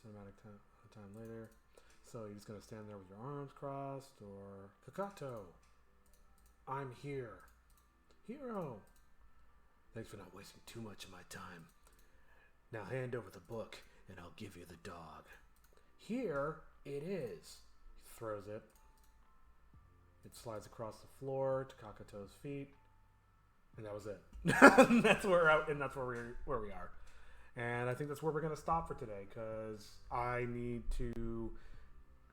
Cinematic time later. So you're just gonna stand there with your arms crossed, or Kakato, I'm here. Hero. Thanks for not wasting too much of my time. Now hand over the book and I'll give you the dog. Here it is. He throws it. It slides across the floor to Kakato's feet. And that was it. That's where we are. And I think that's where we're going to stop for today, because I need to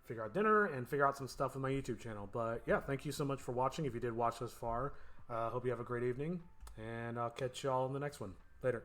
figure out dinner and figure out some stuff with my YouTube channel. But yeah, thank you so much for watching. If you did watch this far, hope you have a great evening, and I'll catch y'all in the next one. Later.